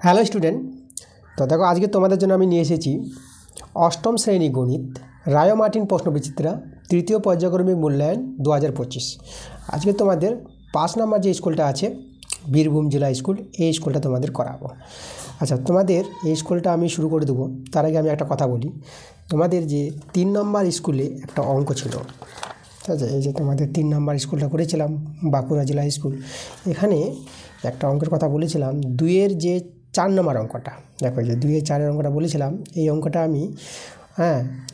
Hello student, তো দেখো আজকে তোমাদের জন্য আমি নিয়ে এসেছি অষ্টম শ্রেণী গণিত রায় মার্টিন প্রশ্নবিচিত্রা তৃতীয় পর্যায়ক্রমিক মূল্যায়ন 2025। আজকে তোমাদের 5 নম্বর যে স্কুলটা আছে বীরভূম জেলা স্কুল, এই স্কুলটা তোমাদের করাবো। আচ্ছা, তোমাদের এই স্কুলটা আমি শুরু করে দেবো তার আগে আমি একটা কথা বলি। তোমাদের যে 3 নম্বর স্কুলে একটা অঙ্ক ছিল, ঠিক আছে? এই যে তোমাদের 3 নম্বর স্কুলটা করেছিলাম বাঁকুড়া জেলা স্কুল, এখানে একটা অঙ্কের কথা বলেছিলাম 2-এর যে 4 নম্বর অঙ্কটা। দেখো যে 2-এর 4-এর অঙ্কটা বলেছিলাম, এই অঙ্কটা আমি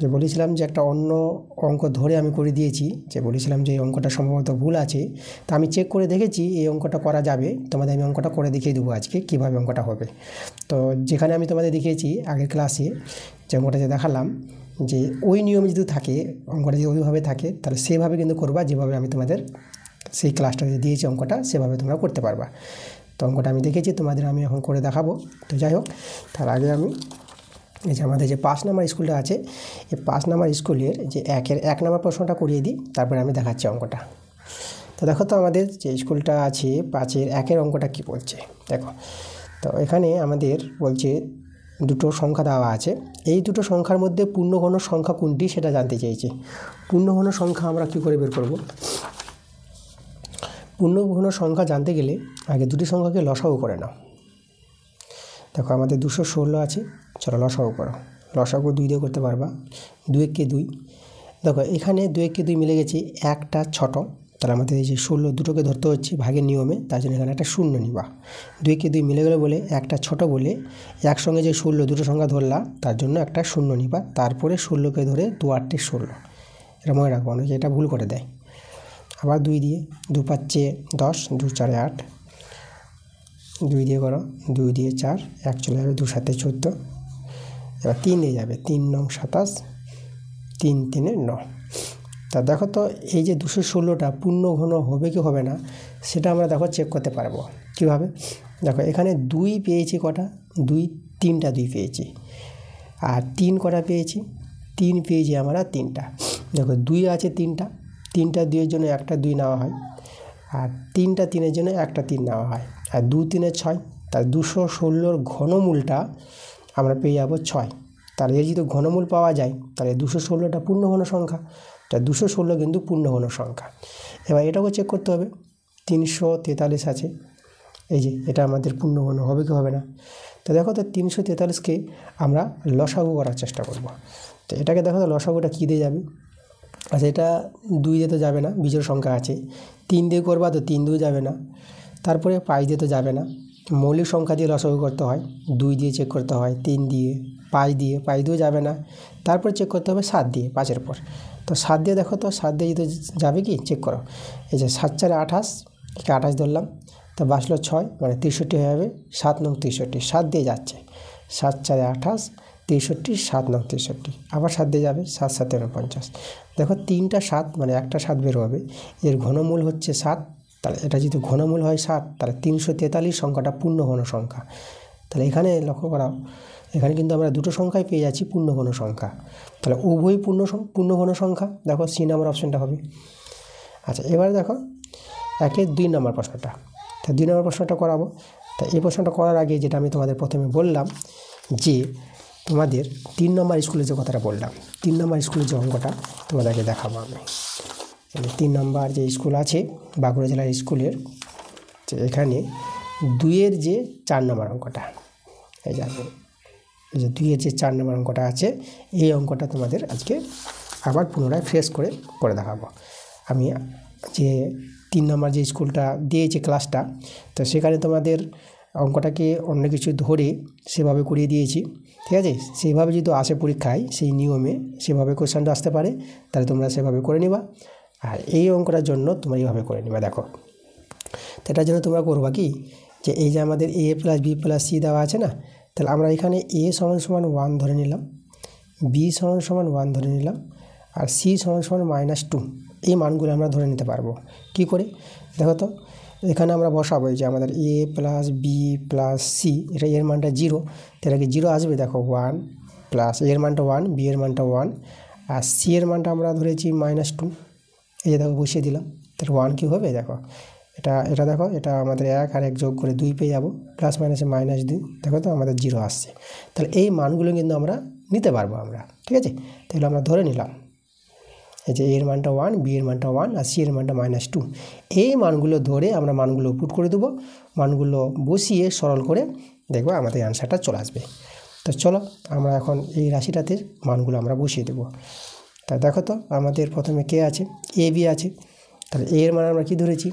যে বলেছিলাম যে একটা অন্য অঙ্ক ধরে আমি করে দিয়েছি, যে বলেছিলাম যে এই অঙ্কটা সম্ভবত ভুল আছে। তা আমি চেক করে দেখেছি এই অঙ্কটা করা যাবে। তোমাদের আমি অঙ্কটা করে দেখিয়ে দেবো আজকে কীভাবে অঙ্কটা হবে। তো যেখানে আমি তোমাদের দেখিয়েছি আগের ক্লাসে যে অঙ্কটা যে দেখালাম, যে ওই নিয়ম যদি থাকে, অঙ্কটা যদি ওইভাবে থাকে, তাহলে সেভাবে কিন্তু করবা, যেভাবে আমি তোমাদের সেই ক্লাসটা যে দিয়েছি অঙ্কটা সেভাবে তোমরা করতে পারবা। তো অঙ্কটা আমি দেখেছি, তোমাদের আমি এখন করে দেখাবো। তো যাই হোক, তার আগে আমি এই যে আমাদের যে 5 নম্বর স্কুলটা আছে, এই 5 নম্বর স্কুলের যে 1-এর 1 নম্বর প্রশ্নটা করিয়ে দিই, তারপরে আমি দেখাচ্ছি অঙ্কটা। তো দেখো তো আমাদের যে স্কুলটা আছে 5-এর 1-এর অঙ্কটা কী বলছে দেখো। তো এখানে আমাদের বলছে দুটো সংখ্যা দেওয়া আছে, এই দুটো সংখ্যার মধ্যে পূর্ণঘন সংখ্যা কোনটি সেটা জানতে চেয়েছে। পূর্ণঘন সংখ্যা আমরা কী করে বের করব? পূর্ণঘন সংখ্যা জানতে গেলে আগে দুটি সংখ্যাকে লসাগু করে নাও। দেখো আমাদের 216 আছে, চলো লসাগু করো। লসাগু 2 দিয়ে করতে পারবা, 2 একে 2। দেখো এখানে 2 একে 2 মিলে গেছে, একটা ছোট, তাহলে আমাদের এই যে 16 দুটোকে ধরতে হচ্ছে ভাগের নিয়মে, তার জন্য এখানে একটা শূন্য নিবা। 2 একে 2 মিলে গেলে বলে একটা ছোট বলে একসঙ্গে যে 16 দুটো সংখ্যা ধরলা, তার জন্য একটা শূন্য নিবা। তারপরে 16কে ধরে 2 8 16, এটা মনে রাখবো, অনেকে এটা ভুল করে দেয়। আবার 2 দিয়ে, 2 5 10, 2 4 8, 2 দিয়ে করো, 2 দিয়ে 4, 1 চলে যাবে, 2 7 14, এবার 3 দিয়ে যাবে, 3 9 27, 3 3 9। তা দেখো তো এই যে 216টা পূর্ণঘন হবে কি হবে না সেটা আমরা দেখো চেক করতে পারবো কীভাবে। দেখো এখানে 2 পেয়েছি কটা, 3টা 2 পেয়েছি। আর 3 কটা পেয়েছি, 3 পেয়েছি আমরা 3টা। দেখো 2 আছে 3টা, 3টা 2-এর জন্য একটা 2 নেওয়া হয়, আর 3টা 3-এর জন্য একটা 3 নেওয়া হয়, আর 2 3 6। তার 216-র ঘনমূলটা আমরা পেয়ে যাবো 6। তাহলে এই যদি ঘনমূল পাওয়া যায়, তাহলে 216টা পূর্ণঘন সংখ্যা। তা 216 কিন্তু পূর্ণঘন সংখ্যা। এবার এটাকেও চেক করতে হবে, 343 আছে, এই যে এটা আমাদের পূর্ণঘন হবে কি হবে না। তো দেখো তো 343কে আমরা লসাগু করার চেষ্টা করব। তো এটাকে দেখো তো লসাগুটা কী দিয়ে যাবে। আচ্ছা, এটা 2 দিয়ে তো যাবে না, বিজোড় সংখ্যা আছে। 3 দিয়ে করবা তো 3 দিয়েও যাবে না। তারপরে পাই দিয়ে তো যাবে না, মৌলিক সংখ্যা দিয়ে লসাগু করতে হয়, 2 দিয়ে চেক করতে হয়, 3 দিয়ে, পাই দিয়েও যাবে না। তারপর চেক করতে হবে 7 দিয়ে, 5-এর পর। তো 7 দিয়ে দেখো তো 7 দিয়ে যদি যাবে কি চেক করো। এই যে 7 4 28, 28 ধরলাম, তো বাঁচলো 6, মানে 63 হয়ে যাবে, 7 9 63, 7 দিয়ে যাচ্ছে, 7 4 28, 63, 7 9 63, আবার 7 দিয়ে যাবে, 7 7 49। দেখো 3টা 7, মানে একটা 7 বের হবে, এর ঘনমূল হচ্ছে 7। তাহলে এটা যদি ঘনমূল হয় 7, তাহলে 343 সংখ্যাটা পূর্ণঘন সংখ্যা। তাহলে এখানে লক্ষ্য করাও, এখানে কিন্তু আমরা দুটো সংখ্যাই পেয়ে যাচ্ছি পূর্ণঘন সংখ্যা। তাহলে উভয় পূর্ণঘন সংখ্যা। দেখো C নম্বর অপশানটা হবে। আচ্ছা, এবার দেখো 1-এর 2 নম্বর প্রশ্নটা। তা 2 নম্বর প্রশ্নটা করাবো। তা এই প্রশ্নটা করার আগে যেটা আমি তোমাদের প্রথমে বললাম, যে তোমাদের 3 নম্বর স্কুলে যে কথাটা বললাম, 3 নম্বর স্কুলের যে অঙ্কটা তোমাদেরকে দেখাবো আমি। 3 নম্বর যে স্কুল আছে বাঁকুড়া জেলার স্কুলের, যে এখানে 2-এর যে 4 নম্বর অঙ্কটা, এই যে 2-এর যে 4 নম্বর অঙ্কটা আছে, এই অঙ্কটা তোমাদের আজকে আবার পুনরায় ফ্রেশ করে দেখাবো আমি। যে 3 নম্বর যে স্কুলটা দিয়েছে ক্লাসটা, তো সেখানে তোমাদের অঙ্কটাকে অন্য কিছু ধরে সেভাবে করিয়ে দিয়েছি, ঠিক আছে? সেইভাবে যদি আসে পরীক্ষায়, সেই নিয়মে সেভাবে কোশ্চেনটা আসতে পারে, তাহলে তোমরা সেভাবে করে নিবা। আর এই অঙ্কটার জন্য তোমরা এইভাবে করে নিবা। দেখো, তো এটার জন্য তোমরা করবা কি, যে এই যে আমাদের A + B + C দেওয়া আছে না, তাহলে আমরা এখানে A = 1 ধরে নিলাম, B = 1 ধরে নিলাম, আর C = -2। এই মানগুলো আমরা ধরে নিতে পারবো কি করে। দেখো তো এখানে আমরা বসাবো যে আমাদের A + B + C, এটা এর মানটা 0, তাহলে কি 0 আসবে। দেখো 1 প্লাস এর মানটা 1, B এর মানটা 1, আর C এর মানটা আমরা ধরেছি -2। এই যে দেখো বসিয়ে দিলাম, তাহলে 1 কী হবে দেখো, এটা দেখো, এটা আমাদের 1 আর 1 যোগ করে 2 পেয়ে যাবো, প্লাস মাইনাসে -2, দেখো তো আমাদের 0 আসছে। তাহলে এই মানগুলো কিন্তু আমরা নিতে পারবো আমরা, ঠিক আছে। তাহলে আমরা ধরে নিলাম এই যে এর মানটা 1, বি এর মানটা 1 আর সি এর মানটা -2। এই মানগুলো ধরে আমরা মানগুলো পুট করে দেবো, মানগুলো বসিয়ে সরল করে দেখবো আমাদের অ্যান্সারটা চলে আসবে। তো চলো আমরা এখন এই রাশিটাতে মানগুলো আমরা বসিয়ে দেবো। তা দেখো তো আমাদের প্রথমে কে আছে, এ বি আছে। তাহলে এ এর মান আমরা কি ধরেছি,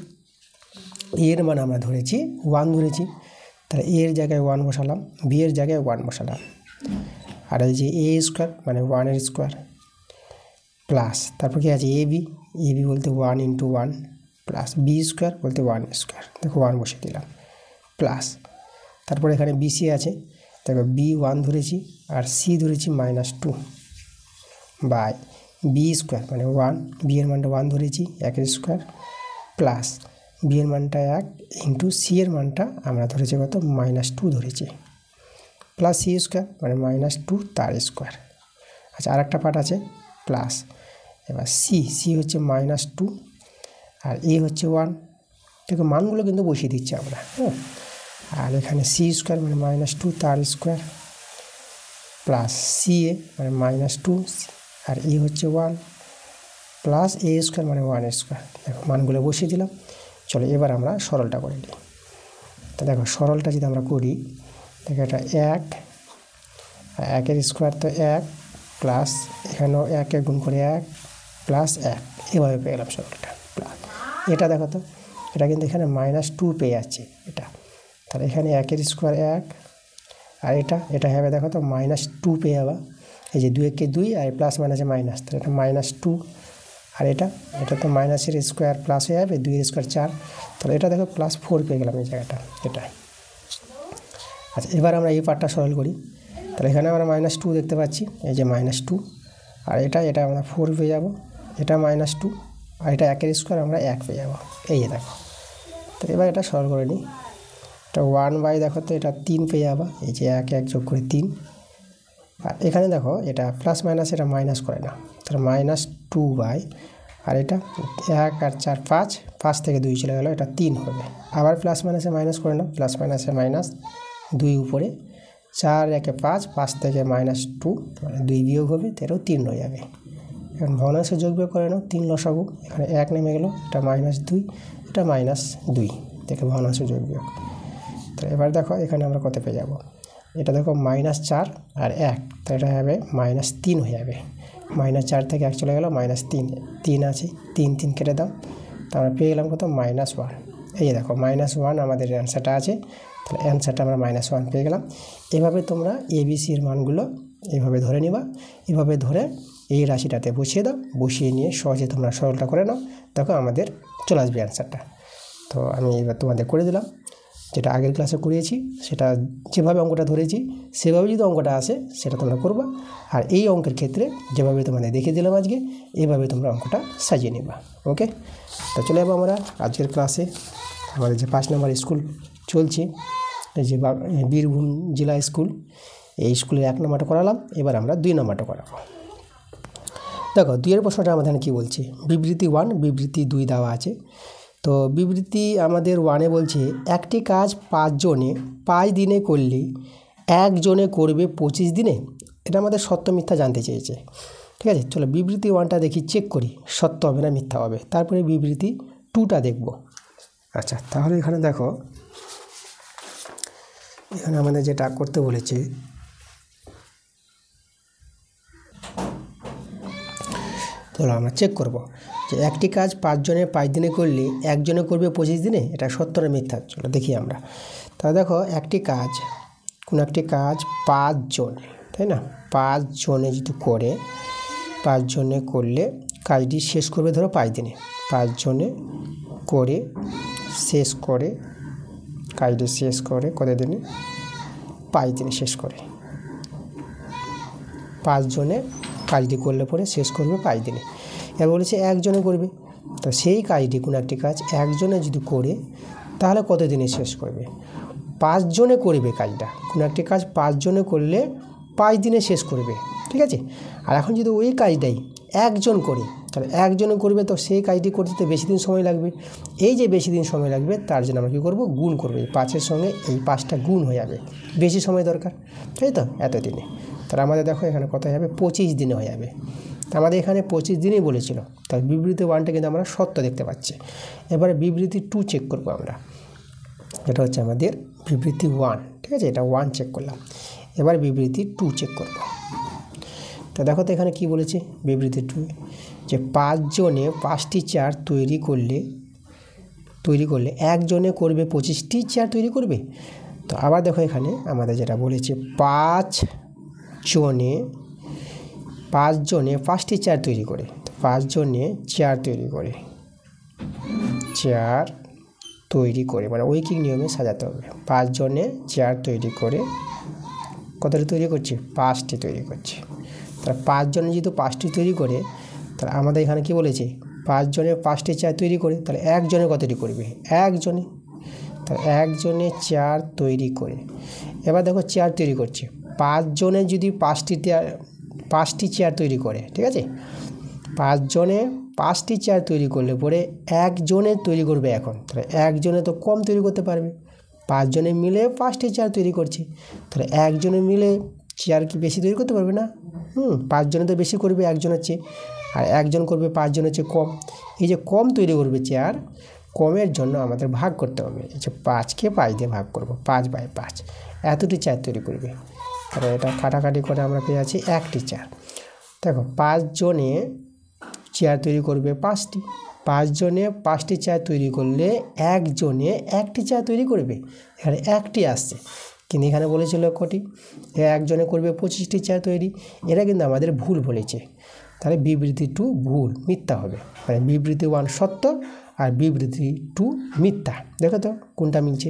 এর মান আমরা ধরেছি 1 ধরেছি। তাহলে এর জায়গায় 1 বসালাম, বি এর জায়গায় 1 বসালাম, আর এই যে এ স্কোয়ার মানে 1 এর স্কোয়ার প্লাস তারপর কি আছে এ বি বলতে 1 × 1 প্লাস বি স্কোয়ার বলতে 1 স্কোয়ার, দেখো 1 বসে দিলাম প্লাস তারপর এখানে বিসি আছে, দেখো বি 1 ধরেছি আর সি ধরেছি -2 বাই বি স্কোয়ার মানে 1, বি এর মানটা 1 ধরেছি 1 এর স্কোয়ার প্লাস বি এর মানটা 1 × সি এর মানটা আমরা ধরেছি কত -2 ধরেছি প্লাস সি স্কোয়ার মানে -2 তার স্কোয়ার। আচ্ছা আর একটা পার্ট আছে প্লাস, এবার সি হচ্ছে -2 আর এ হচ্ছে 1, দেখো মানগুলো কিন্তু বসিয়ে দিচ্ছি আমরা, হ্যাঁ। আর এখানে সি স্কোয়ার মানে -2 তার স্কোয়ার প্লাস সি এ মানে -2 আর এ হচ্ছে 1 প্লাস এ স্কোয়ার মানে 1 স্কোয়ার, দেখো মানগুলো বসিয়ে দিলাম। চলো এবার আমরা সরলটা করে নিই। তো দেখো সরলটা যদি আমরা করি, দেখো এটা 1 এর স্কোয়ার তো 1 প্লাস এখানেও 1 গুণ করে 1 প্লাস 1, এভাবে পেয়ে গেলাম সরলটা প্লাস এটা দেখো তো এটা কিন্তু এখানে -2 পেয়ে যাচ্ছে এটা, তাহলে এখানে 1 এর স্কোয়ার 1 আর এটা হবে দেখো তো -2 পেয়ে যাবা, এই যে 2 × 2 আর প্লাস মাইনাসে মাইনাস, তাহলে এটা -2 আর এটা তো মাইনাসের স্কোয়ার প্লাস হয়ে যাবে 2 এর স্কোয়ার 4, তাহলে এটা দেখো +4 পেয়ে গেলাম এই জায়গাটা এটা। আচ্ছা এবার আমরা এই পার্টটা সরল করি, তাহলে এখানে আমরা -2 দেখতে পাচ্ছি, এই যে -2 আর এটা আমরা 4 পেয়ে যাব, এটা -2 আর এটা 1 এর স্কোয়ার আমরা 1 পেয়ে যাব, এই যে দেখো। তো এবার এটা সরল করে নিই, এটা 1 দেখো তো এটা 3 পেয়ে যাবা, এই যে 1 যোগ করে 3 আর এখানে দেখো এটা প্লাস মাইনাস এটা মাইনাস করে না, তাহলে -2 আর এটা 1 আর 4 5 থেকে 2 চলে গেল, এটা 3 হবে। আবার প্লাস মাইনাসে মাইনাস করে না, প্লাস মাইনাসে -2 উপরে 4 1 5 থেকে -2 মানে 2 বিয়োগ হবে, তেরো 3 রয়ে যাবে। এখন ভগ্নাংশে যোগ বিয়োগ করে নাও, 3 লসাগু, এখানে 1 নেমে গেল, এটা -2 এটা -2, দেখে ভগ্নাংশে যোগ বিয়োগ। তো এবার দেখো এখানে আমরা কত পেয়ে যাব, এটা দেখো -4 আর 1, তো এটা হবে -3 হয়ে যাবে, -4 থেকে 1 চলে গেল -3 আছে, 3 কেটে দাও, তো আমরা পেয়ে গেলাম কত -1। এই যে দেখো -1 আমাদের অ্যান্সারটা আছে, তাহলে অ্যান্সারটা আমরা -1 পেয়ে গেলাম। এভাবে তোমরা এবিসির মানগুলো এভাবে ধরে নিবা, এভাবে ধরে এই রাশিটাতে বসিয়ে দাও, বসিয়ে নিয়ে সহজে তোমরা সরলটা করে নাও, দেখো আমাদের চলে আসবে অ্যান্সারটা। তো আমি এবার তোমাদের করে দিলাম, যেটা আগের ক্লাসে করিয়েছি সেটা যেভাবে অঙ্কটা ধরেছি সেভাবে যদি অঙ্কটা আসে সেটা তোমরা করবা, আর এই অঙ্কের ক্ষেত্রে যেভাবে তোমাদের দেখিয়ে দিলাম আজকে এইভাবে তোমরা অঙ্কটা সাজিয়ে নেবা। ওকে, তো চলে যাবো আমরা আজকের ক্লাসে। আমাদের যে 5 নম্বর স্কুল চলছে, এই যে বীরভূম জেলা স্কুল, এই স্কুলের 1 নম্বরটা করালাম, এবার আমরা 2 নম্বরটা করাবো। দেখো 2 এর প্রশ্নটা আমাদের কি বলছে, বিবৃতি 1 বিবৃতি 2 দেওয়া আছে। তো বিবৃতি আমাদের 1-এ বলছে একটি কাজ 5 জনে 5 দিনে করলে 1 জনে করবে 25 দিনে, এটা আমাদের সত্য মিথ্যা জানতে চেয়েছে। ঠিক আছে, চলো বিবৃতি 1টা দেখি, চেক করি সত্য হবে না মিথ্যা হবে, তারপরে বিবৃতি 2টা দেখব। আচ্ছা তাহলে এখানে দেখো, এখানে আমাদের যেটা করতে বলেছে, চলো আমরা চেক করব যে একটি কাজ 5 জনে 5 দিনে করলে 1 জনে করবে 25 দিনে, এটা সত্য না মিথ্যা, চলো দেখি আমরা। তাহলে দেখো একটি কাজ, কোনো একটি কাজ 5 জনে, তাই না, 5 জনে যদি করে, 5 জনে করলে কাজটি শেষ করবে ধরো 5 দিনে, 5 জনে করে শেষ করে, কাজটি শেষ করে কত দিনে, 5 দিনে শেষ করে। 5 জনে কাজটি করলে পরে শেষ করবে 5 দিনে। এবার বলেছে 1 জনে করবে, তো সেই কাজটি কোনো একটি কাজ 1 জনে যদি করে তাহলে কত দিনে শেষ করবে, 5 জনে করবে কাজটা, কোনো একটি কাজ 5 জনে করলে 5 দিনে শেষ করবে, ঠিক আছে। আর এখন যদি ওই কাজটাই 1 জন করে তাহলে একজনে করবে তো সেই কাজটি করতে তো বেশি দিন সময় লাগবে। এই যে বেশি দিন সময় লাগবে তার জন্য আমরা কী করবো, গুণ করবো। এই 5-এর সঙ্গে এই 5টা গুণ হয়ে যাবে, বেশি সময় দরকার, তাই তো, এতদিনে। তাহলে আমাদের দেখো এখানে কত হয়ে যাবে, 25 দিনে হয়ে যাবে। তা আমাদের এখানে 25 দিনই বলেছিল, তাহলে বিবৃতি 1টা কিন্তু আমরা সত্য দেখতে পাচ্ছি। এবারে বিবৃতি 2 চেক করবো আমরা। এটা হচ্ছে আমাদের বিবৃতি 1, ঠিক আছে, এটা 1 চেক করলাম। এবার বিবৃতি 2 চেক করব। তো দেখো তো এখানে কি বলেছে বিবৃতি 2, যে 5 জনে 5টি চেয়ার তৈরি করলে একজনে করবে 25টি চেয়ার তৈরি করবে। তো আবার দেখো এখানে আমাদের যেটা বলেছে 5 জনে 5টি চেয়ার তৈরি করে, 5 জনে চেয়ার তৈরি করে মানে ঐকিক নিয়মে সাজাতে হবে। 5 জনে চেয়ার তৈরি করে কতটি তৈরি করছে, 5টি তৈরি করছে। তাহলে 5 জনে যেহেতু 5টি তৈরি করে, তাহলে আমাদের এখানে কি বলেছে, 5 জনে 5টি চেয়ার তৈরি করে, তাহলে একজনে কতটি করবে, একজনে। তাহলে একজনে চেয়ার তৈরি করে। এবার দেখো চেয়ার তৈরি করছে, 5 জনে যদি 5টি চেয়ার তৈরি করে, ঠিক আছে, 5 জনে 5টি চেয়ার তৈরি করলে পরে একজনে তৈরি করবে এখন। তাহলে একজনে তো কম তৈরি করতে পারবে, 5 জনে মিলে 5টি চেয়ার তৈরি করছে, তাহলে একজনে মিলে চেয়ার কি বেশি তৈরি করতে পারবে না? 5 জনে তো বেশি করবে একজনের চেয়ে, আর একজন করবে 5 জনের চেয়ে কম। এই যে কম তৈরি করবে চেয়ার, কমের জন্য আমাদের ভাগ করতে হবে। এই যে 5কে 5 দিয়ে ভাগ করব, 5/5 এতটি চেয়ার তৈরি করবে। তাহলে এটা কাটাকাটি করে আমরা পেয়ে যাচ্ছি 1টি চেয়ার। দেখো 5 জনে চেয়ার তৈরি করবে 5টি, 5 জনে 5টি চেয়ার তৈরি করলে একজনে 1টি চেয়ার তৈরি করবে। এখানে 1টি আসছে, কিন্তু এখানে বলেছিল কটি, একজনে করবে 25টি চেয়ার তৈরি। এটা কিন্তু আমাদের ভুল বলেছে, তাহলে বিবৃতি 2 ভুল, মিথ্যা হবে। মানে বিবৃতি 1 সত্য আর বিবৃতি 2 মিথ্যা। দেখো তো কোনটা মিলছে,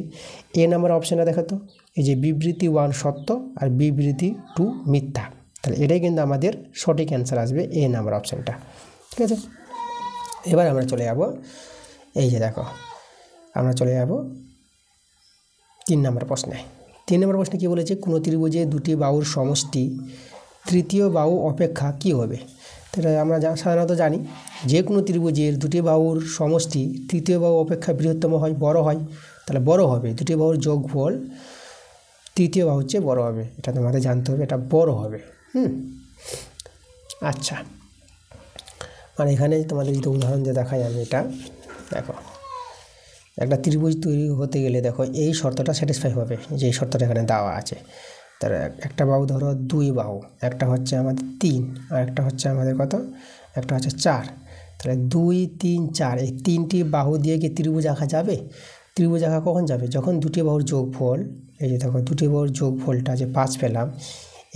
এ নাম্বার অপশানটা দেখো তো, এই যে বিবৃতি 1 সত্য আর বিবৃতি 2 মিথ্যা। তাহলে এটাই কিন্তু আমাদের সঠিক অ্যান্সার আসবে, এ নাম্বার অপশানটা, ঠিক আছে। এবার আমরা চলে যাব, এই যে দেখো আমরা চলে যাব 3 নম্বর প্রশ্নে। 3 নম্বর প্রশ্নে কী বলেছে, কোনো ত্রিভুজে দুটি বাহুর সমষ্টি তৃতীয় বাহু অপেক্ষা কী হবে। এটা আমরা সাধারণত জানি, যে কোনো ত্রিভুজের দুটি বাহুর সমষ্টি তৃতীয় বাহু অপেক্ষা বৃহত্তম হয়, বড় হয়। তাহলে বড় হবে, দুটি বাহুর যোগফল তৃতীয় বাহুর চেয়ে বড় হবে, এটা তোমাদের জানতে হবে, এটা বড় হবে। আচ্ছা, মানে এখানে তোমাদের যদি উদাহরণ দিয়ে দেখা যাবে, এটা দেখো একটা ত্রিভুজ তৈরি হতে গেলে দেখো এই শর্তটা স্যাটিসফাই হবে, যে এই শর্তটা এখানে দেওয়া আছে। তার একটা বাহু ধরো 2 বাহু, একটা হচ্ছে আমাদের 3 আর একটা হচ্ছে আমাদের কত, একটা হচ্ছে 4। তাহলে 2, 3, 4 এই 3টি বাহু দিয়ে কি ত্রিভুজ আঁকা যাবে? ত্রিভুজ আঁকা কখন যাবে, যখন দুটি বাহুর যোগফল, এই যে দেখো দুটি বাহুর যোগফলটা যে 5 পেলাম,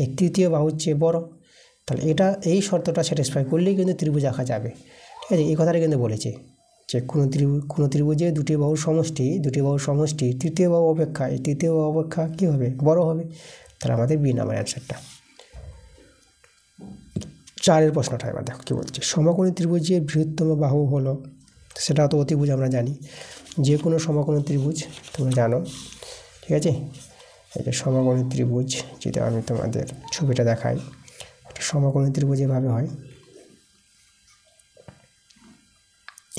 এই তৃতীয় বাহুর চেয়ে বড়। তাহলে এটা এই শর্তটা স্যাটিসফাই করলেই কিন্তু ত্রিভুজ আঁকা যাবে, ঠিক আছে। এই কথাটা কিন্তু বলেছে যে কোনো ত্রিভুজে দুটি বাহুর সমষ্টি তৃতীয় বাহু অপেক্ষা, এই তৃতীয় বাহু অপেক্ষা কী হবে, বড় হবে। তাহলে আমাদের বি নাম্বার অ্যান্সারটা। 4 প্রশ্নটা এবার দেখো কী বলছে, সমকোণী ত্রিভুজের বৃহত্তম বাহু হলো, সেটা তো অতিভুজ আমরা জানি, যে কোনো সমকোণী ত্রিভুজ তোমরা জানো, ঠিক আছে। এই যে সমকোণী ত্রিভুজ, যেটা আমি তোমাদের ছবিটা দেখাই, সমকোণী ত্রিভুজ এভাবে হয়,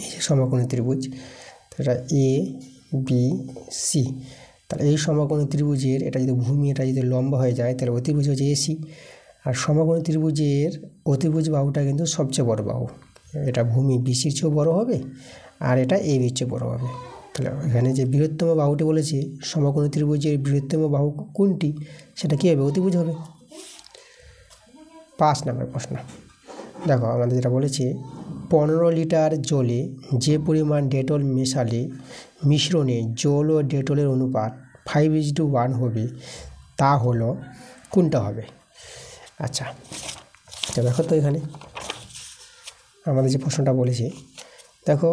এই যে সমকোণী ত্রিভুজ, এটা এ বি সি। তাহলে এই সমকোণী ত্রিভুজের এটা যদি ভূমি, এটা যদি লম্বা হয়ে যায়, তাহলে অতিভুজ হচ্ছে এসি। আর সমকোণী ত্রিভুজের অতিভুজ বাহুটা কিন্তু সবচেয়ে বড় বাহু, এটা ভূমি বিসির চেয়েও বড় হবে আর এটা এ বির চেয়ে বড় হবে। তাহলে এখানে যে বৃহত্তম বাহুটি বলেছি, সমকোণী ত্রিভুজের বৃহত্তম বাহু কোনটি, সেটা কী হবে, অতিভুজ হবে। 5 নম্বর প্রশ্ন দেখো, আমাদের যেটা বলেছে 15 লিটার জলে যে পরিমাণ ডেটল মেশালে মিশ্রণে জল ও ডেটলের অনুপাত 5:1 হবে, তা হলো কোনটা হবে। আচ্ছা, তো দেখো তো এখানে আমাদের যে প্রশ্নটা বলেছে, দেখো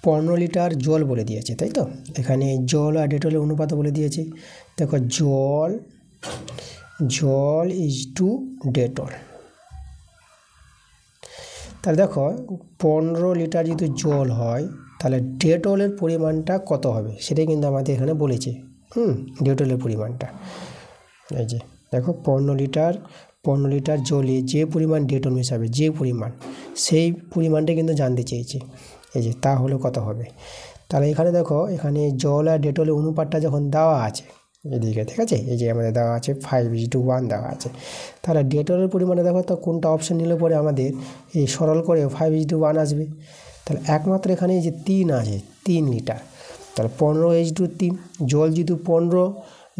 15 লিটার জল বলে দিয়েছে, তাই তো। এখানে জল আর ডেটলের অনুপাত বলে দিয়েছে। দেখো জল ইজ টু ডেটল। তাহলে দেখো 15 লিটার যদি জল হয়, তাহলে ডেটলের পরিমাণটা কত হবে সেটাই কিন্তু আমাদের এখানে বলেছে। ডেটলের পরিমাণটা এই যে দেখো 15 লিটার 15 লিটার জলে যে পরিমাণ ডেটল মেশাবে, যে পরিমাণ, সেই পরিমাণটা কিন্তু জানতে চেয়েছে। এই যে তা হলে কত হবে। তাহলে এখানে দেখো, এখানে জল আর ডেটলের অনুপাতটা যখন দেওয়া আছে এদিকে, ঠিক আছে, এই যে আমাদের দেওয়া আছে 5:1 দেওয়া আছে। তাহলে ডেটলের পরিমাণে দেখো তো কোনটা অপশন নিলে পরে আমাদের এই সরল করে 5:1 আসবে। তাহলে একমাত্র এখানে এই যে 3 আছে, 3 লিটার। তাহলে 15:3, জল যেহেতু 15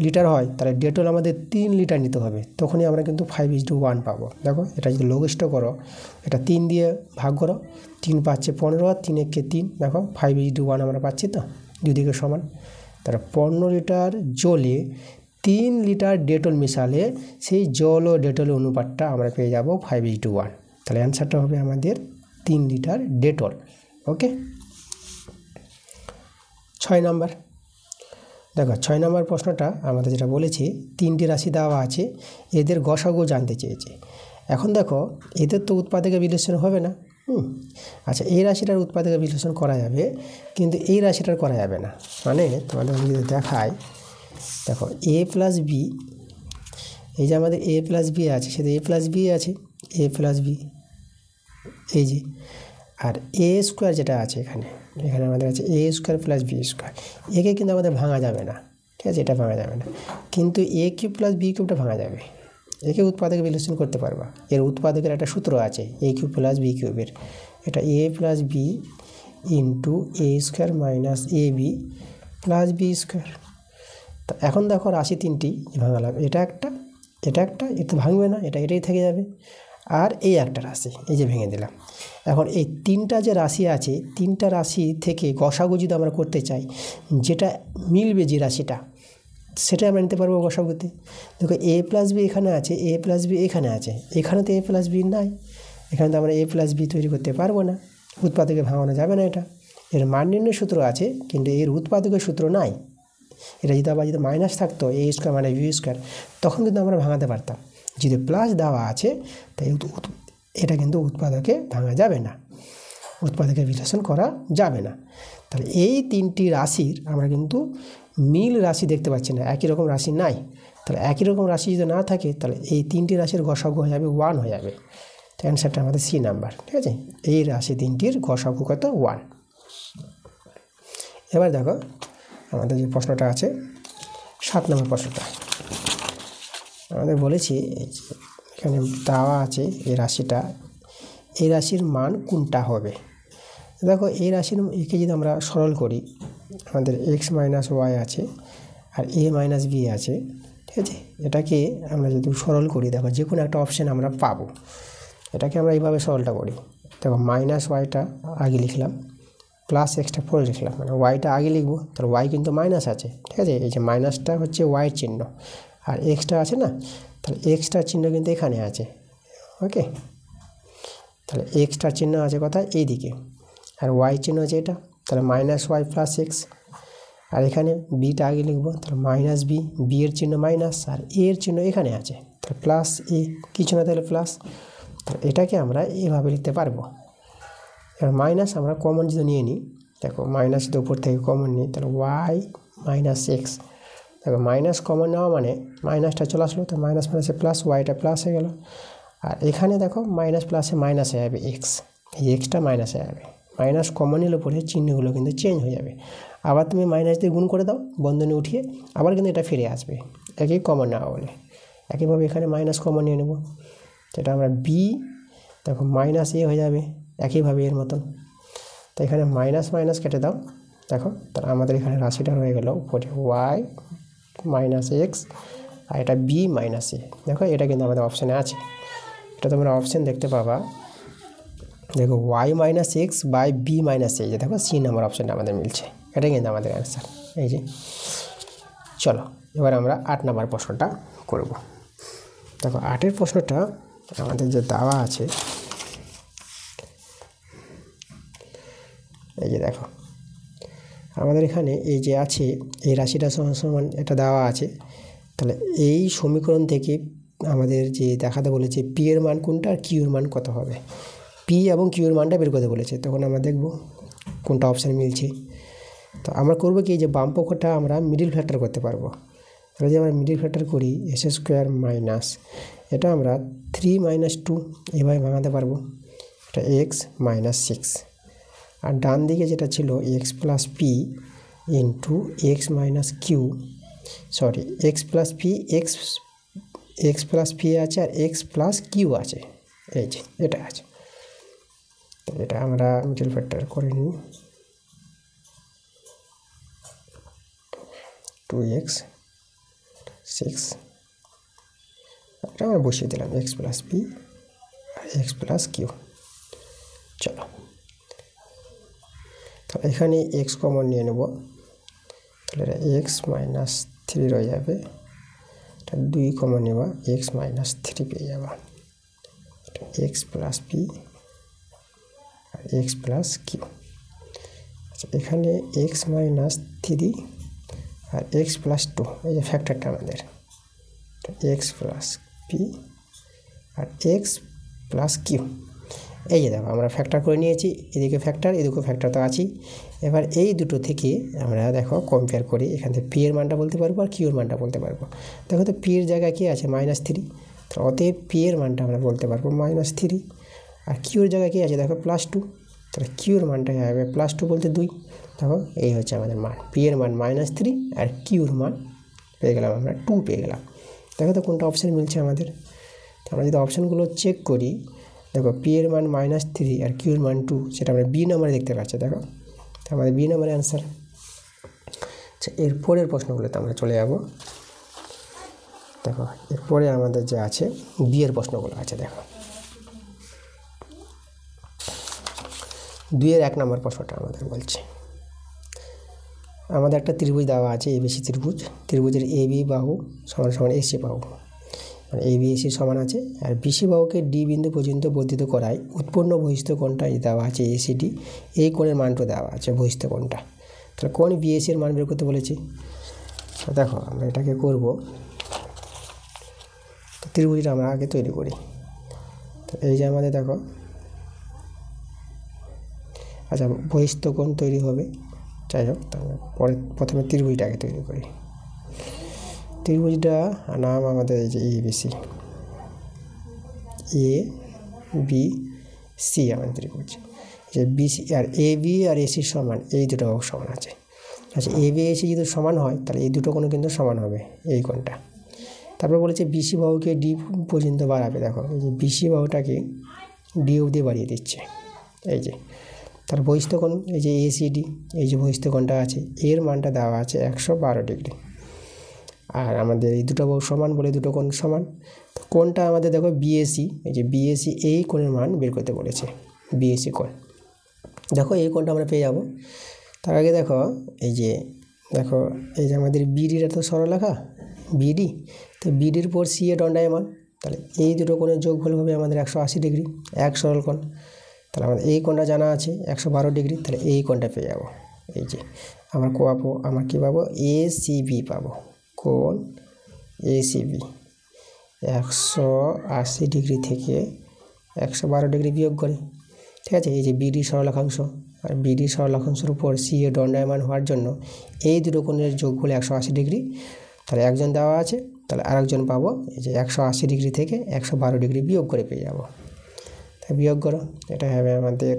লিটার হয়, তাহলে ডেটল আমাদের 3 লিটার নিতে হবে, তখনই আমরা কিন্তু 5:1 পাবো। দেখো এটা যদি লঘিষ্ঠ করো, এটা 3 দিয়ে ভাগ করো, 3 পাচ্ছে 15 আর 3 একে 3, দেখো 5:1 আমরা পাচ্ছি তো, দুদিকে সমান। তাহলে 15 লিটার জলে 3 লিটার ডেটল মেশালে সেই জল ও ডেটলের অনুপাতটা আমরা পেয়ে যাব 5:1। তাহলে অ্যান্সারটা হবে আমাদের 3 লিটার ডেটল। ওকে, 6 নম্বর। দেখো 6 নম্বর প্রশ্নটা আমাদের যেটা বলেছে, 3টি রাশি দেওয়া আছে, এদের গসাগু জানতে চেয়েছে। এখন দেখো এদের তো উৎপাদকের বিশ্লেষণ হবে না। আচ্ছা, এই রাশিটার উৎপাদকের বিশ্লেষণ করা যাবে, কিন্তু এই রাশিটার করা যাবে না। মানে তোমাদের আমি যদি দেখাই, দেখো a প্লাস বি, এই যে আমাদের a প্লাস বি আছে, সেটা a প্লাস বি আছে, a প্লাস বি, এই যে, আর a স্কোয়ার যেটা আছে এখানে, এখানে আমাদের আছে a square plus B square. একে কিন্তু আমাদের ভাঙা যাবে না, ঠিক আছে, এটা ভাঙা যাবে না। কিন্তু a কিউব প্লাস বি কিউবটা ভাঙা যাবে, একে উৎপাদকে বিশ্লেষণ করতে পারবা। এর উৎপাদকের একটা সূত্র আছে a কিউব প্লাস বি কিউবের, এটা a plus B into a square minus A B plus B square. তো এখন দেখো রাশি 3টি ভাঙালাম, এটা একটা, এটা একটা, এটা ভাঙবে না, এটাই থেকে যাবে। আর এই একটা রাশি, এই যে ভেঙে দিলাম। এখন এই 3টা যে রাশি আছে, 3টা রাশি থেকে গসাগু যদি আমরা করতে চাই, যেটা মিলবে যে রাশিটা, সেটা আমরা নিতে পারবো গসাগুতে। দেখো a প্লাস বি এখানে আছে, a প্লাস বি এখানে আছে, এখানে তো a প্লাস বি নাই, এখানে তো আমরা a প্লাস বি তৈরি করতে পারবো না, উৎপাদকে ভাঙানো যাবে না। এটা এর মান নির্ণয়ের সূত্র আছে, কিন্তু এর উৎপাদকের সূত্র নাই। এটা যদি আবার যদি মাইনাস থাকতো a স্কোয়ার মানে বি স্কোয়ার, তখন কিন্তু আমরা ভাঙাতে পারতাম। যদি প্লাস দেওয়া আছে, তাই এটা কিন্তু উৎপাদকে ভাঙা যাবে না, উৎপাদকে বিশ্লেষণ করা যাবে না। তাহলে এই 3টি রাশির আমরা কিন্তু মিল রাশি দেখতে পাচ্ছি না, একই রকম রাশি নাই। তাহলে একই রকম রাশি যদি না থাকে, তাহলে এই 3টি রাশির গসাগু হয়ে যাবে 1 হয়ে যাবে। তো অ্যান্সারটা আমাদের সি নাম্বার, ঠিক আছে। এই রাশি 3টির গসাগু কত? 1। এবার দেখো আমাদের যে প্রশ্নটা আছে, 7 নম্বর প্রশ্নটা আমাদের বলেছি, এখানে দেওয়া আছে এই রাশিটা, এই রাশির মান কোনটা হবে। দেখো এই রাশির একে যদি আমরা সরল করি, আমাদের x মাইনাস ওয়াই আছে আর a মাইনাস বি আছে, ঠিক আছে। এটাকে আমরা যদি সরল করি, দেখো যে কোনো একটা অপশান আমরা পাবো। এটাকে আমরা এইভাবে সরলটা করি, দেখো মাইনাস ওয়াইটা আগে লিখলাম, প্লাস এক্সটা পরে লিখলাম, মানে ওয়াইটা আগে লিখবো, তাহলে ওয়াই কিন্তু মাইনাস আছে, ঠিক আছে। এই যে মাইনাসটা হচ্ছে ওয়াইয়ের চিহ্ন, আর এক্সটা আছে না, তাহলে এক্সটার চিহ্ন কিন্তু এখানে আছে। ওকে, তাহলে এক্সটার চিহ্ন আছে কোথায়? এইদিকে, আর ওয়াই চিহ্ন আছে এটা, তাহলে মাইনাস ওয়াই প্লাস এক্স। আর এখানে বিটা আগে লিখবো, তাহলে মাইনাস বি, বি এর চিহ্ন মাইনাস, আর এ এর চিহ্ন এখানে আছে, তাহলে প্লাস এ, কিছু না তাহলে প্লাস। তাহলে এটাকে আমরা এভাবে লিখতে পারবো। এবার মাইনাস আমরা কমন যদি নিয়ে নিই, দেখো মাইনাস যদি উপর থেকে কমন নিই, তাহলে ওয়াই মাইনাস এক্স। দেখো মাইনাস কমন নেওয়া মানে মাইনাসটা চলে আসলো, তো মাইনাস মাইনাসে প্লাস, ওয়াইটা প্লাস হয়ে গেল। আর এখানে দেখো মাইনাস প্লাসে মাইনাস হয়ে যাবে এক্স, এই এক্সটা মাইনাস হয়ে যাবে। মাইনাস কমন নিলে পরে চিহ্নগুলো কিন্তু চেঞ্জ হয়ে যাবে। আবার তুমি মাইনাস দিয়ে গুণ করে দাও, বন্ধনী উঠিয়ে, আবার কিন্তু এটা ফিরে আসবে, একই কমন নেওয়া বলে। একইভাবে এখানে মাইনাস কমন নিয়ে নেব, যেটা আমরা বি, দেখো মাইনাস এ হয়ে যাবে একইভাবে এর মতন। তো এখানে মাইনাস মাইনাস কেটে দাও, দেখো তাহলে আমাদের এখানে রাশিটা হয়ে গেল উপরে ওয়াই মাইনাস এক্স, আর এটা বি মাইনাস এ। দেখো এটা কিন্তু আমাদের অপশানে আছে, এটা তোমরা অপশান দেখতে পাবা। দেখো Y minus X by B minus A, যে দেখো সি নাম্বার অপশানটা আমাদের মিলছে, এটাই কিন্তু আমাদের অ্যান্সার। এই যে চলো এবার আমরা 8 নম্বর প্রশ্নটা করব। দেখো 8এর প্রশ্নটা আমাদের যে দেওয়া আছে, এই যে দেখো আমাদের এখানে এই যে আছে এই রাশিটা সমান সমান এটা দেওয়া আছে। তাহলে এই সমীকরণ থেকে আমাদের যে দেখাতে বলেছে পি এর মান কোনটা আর কিউ এর মান কত হবে, পি এবং কিউ এর মানটা বের করতে বলেছে। তখন আমরা দেখব কোনটা অপশান মিলছে। তো আমরা করবো কি, যে বাম পক্ষটা আমরা মিডিল ফ্যাক্টর করতে পারবো। তাহলে যদি আমরা মিডিল ফ্যাক্টর করি, এস স্কোয়ার মাইনাস এটা আমরা 3 - 2 এভাবে ভাঙাতে পারবো। এটা এক্স মাইনাস 6, আর ডান দিকে যেটা ছিল X plus P into X minus Q, sorry X plus P, X plus P আছে আর এক্স প্লাস কিউ আছে, এই যে এটা আছে। তো এটা আমরা মিডল ফ্যাক্টর করে নিই, 2x 6, এটা আমরা বসিয়ে দিলাম x plus P R x plus Q. চলো, তাহলে এখানে এক্স কমন নিয়ে নেব, তাহলে এটা এক্স মাইনাস 3 রয়ে যাবে, এটা 2 কমন নেবা, এক্স মাইনাস 3 পেয়ে যাবা, এটা x plus P R x plus Q. আচ্ছা, এখানে এক্স মাইনাস 3 আর এক্স প্লাস 2, এই যে ফ্যাক্টরটা আমাদের, x plus P R x plus Q. এই যে দেখো আমরা ফ্যাক্টর করে নিয়েছি, এদিকে ফ্যাক্টর এদিকে ফ্যাক্টর তো আছেই। এবার এই দুটো থেকে আমরা দেখো কম্পেয়ার করি, এখান থেকে পি এর মানটা বলতে পারবো আর কিউ এর মানটা বলতে পারবো। দেখো তো পি এর জায়গায় কী আছে -3, তো অতএব পি এর মানটা আমরা বলতে পারবো -3, আর কিউ এর জায়গায় কী আছে দেখো +2, তাহলে কিউ এর মানটা হবে +2 বলতে 2। দেখো এই হচ্ছে আমাদের মান, পি এর মান -3 আর কিউর মান পেয়ে গেলাম আমরা 2 পেয়ে গেলাম। দেখো তো কোনটা অপশান মিলছে আমাদের। তো আমরা যদি অপশানগুলো চেক করি, দেখো পি এর মান -3 আর কিউর মান 2, সেটা আমরা বি নাম্বারে দেখতে পাচ্ছি। দেখো তো আমাদের বি নাম্বারের অ্যান্সার। আচ্ছা, এরপরের প্রশ্নগুলোতে আমরা চলে যাব। দেখো এরপরে আমাদের যে আছে বি এর প্রশ্নগুলো আছে। দেখো 2 এর 1 নম্বর প্রশ্নটা আমাদের বলছে, আমাদের একটা ত্রিভুজ দেওয়া আছে, এবিসি ত্রিভুজ, ত্রিভুজের এবি বাহু সমান সমান এসি বাহু, মানে এবি এসি সমান আছে, আর বিসি বাহুকে ডি বিন্দু পর্যন্ত বর্ধিত করায় উৎপন্ন বহিস্থ কোণটা দেওয়া আছে এসিডি, এই কোণের মানটা দেওয়া আছে বহিস্থ কোণটা। তাহলে কোণ বিএসি এর মান বের করতে বলেছি। দেখো আমরা এটাকে করব, ত্রিভুজটা আমরা আগে তৈরি করি। তো এই যে আমাদের দেখো, আচ্ছা বহিস্থ কোণ তৈরি হবে, যাই হোক তাহলে পরে প্রথমে ত্রিভুজটা আগে তৈরি করি। ত্রিভুজটা নাম আমাদের এই যে এবিসি, এ বি সি আমাদের ত্রিভুজ, যে বিসি আর এ বি আর এসির সমান, এই দুটো বাহু সমান আছে। আচ্ছা এ বি এসি যদি সমান হয় তাহলে এই দুটো কোণ কিন্তু সমান হবে, এই কোণটা। তারপর বলেছে বিসি বাহুকে ডি পর্যন্ত বাড়াবে। দেখো এই যে বিসি বাহুটাকে ডি অবধি বাড়িয়ে দিচ্ছে, এই যে। তার বহিস্থ কোণ এই যে এসিডি, এই যে বহিস্থ কোণটা আছে, এর মানটা দেওয়া আছে 112 ডিগ্রি। আর আমাদের এই দুটো বাহু সমান বলে দুটো কোণ সমান। কোণটা আমাদের দেখো বিএসি, এই যে বিএসি, এই কোণের মান বের করতে বলেছে, বিএসি কোণ। দেখো এই কোণটা আমরা পেয়ে যাব। তার আগে দেখো এই যে দেখো এই যে আমাদের বিডিটা তো সরলরেখা বিডি, তো বিডির পর সি এ দণ্ডায়মান, তাহলে এই দুটো কোণের যোগফল হবে আমাদের 180 ডিগ্রি, এক সরল কোণ। তাহলে আমাদের এই কোণটা জানা আছে 112 ডিগ্রি, তাহলে এই কোণটা পেয়ে যাব। এই যে আমরা কী পাবো, এসিবি পাবো, কোণ এসিবি 180 ডিগ্রি থেকে 112 ডিগ্রি বিয়োগ করে, ঠিক আছে। এই যে বিডি সরলরেখাংশ, আর বিডি সরলরেখাংশের উপর সি এ দণ্ডায়মান হওয়ার জন্য এই দুটো কোণের যোগফল 180 ডিগ্রি, তাহলে একজন দেওয়া আছে, তাহলে আরেকজন পাবো এই যে 180 ডিগ্রি থেকে 112 ডিগ্রি বিয়োগ করে পেয়ে যাব। তাই বিয়োগ করো, এটা হবে আমাদের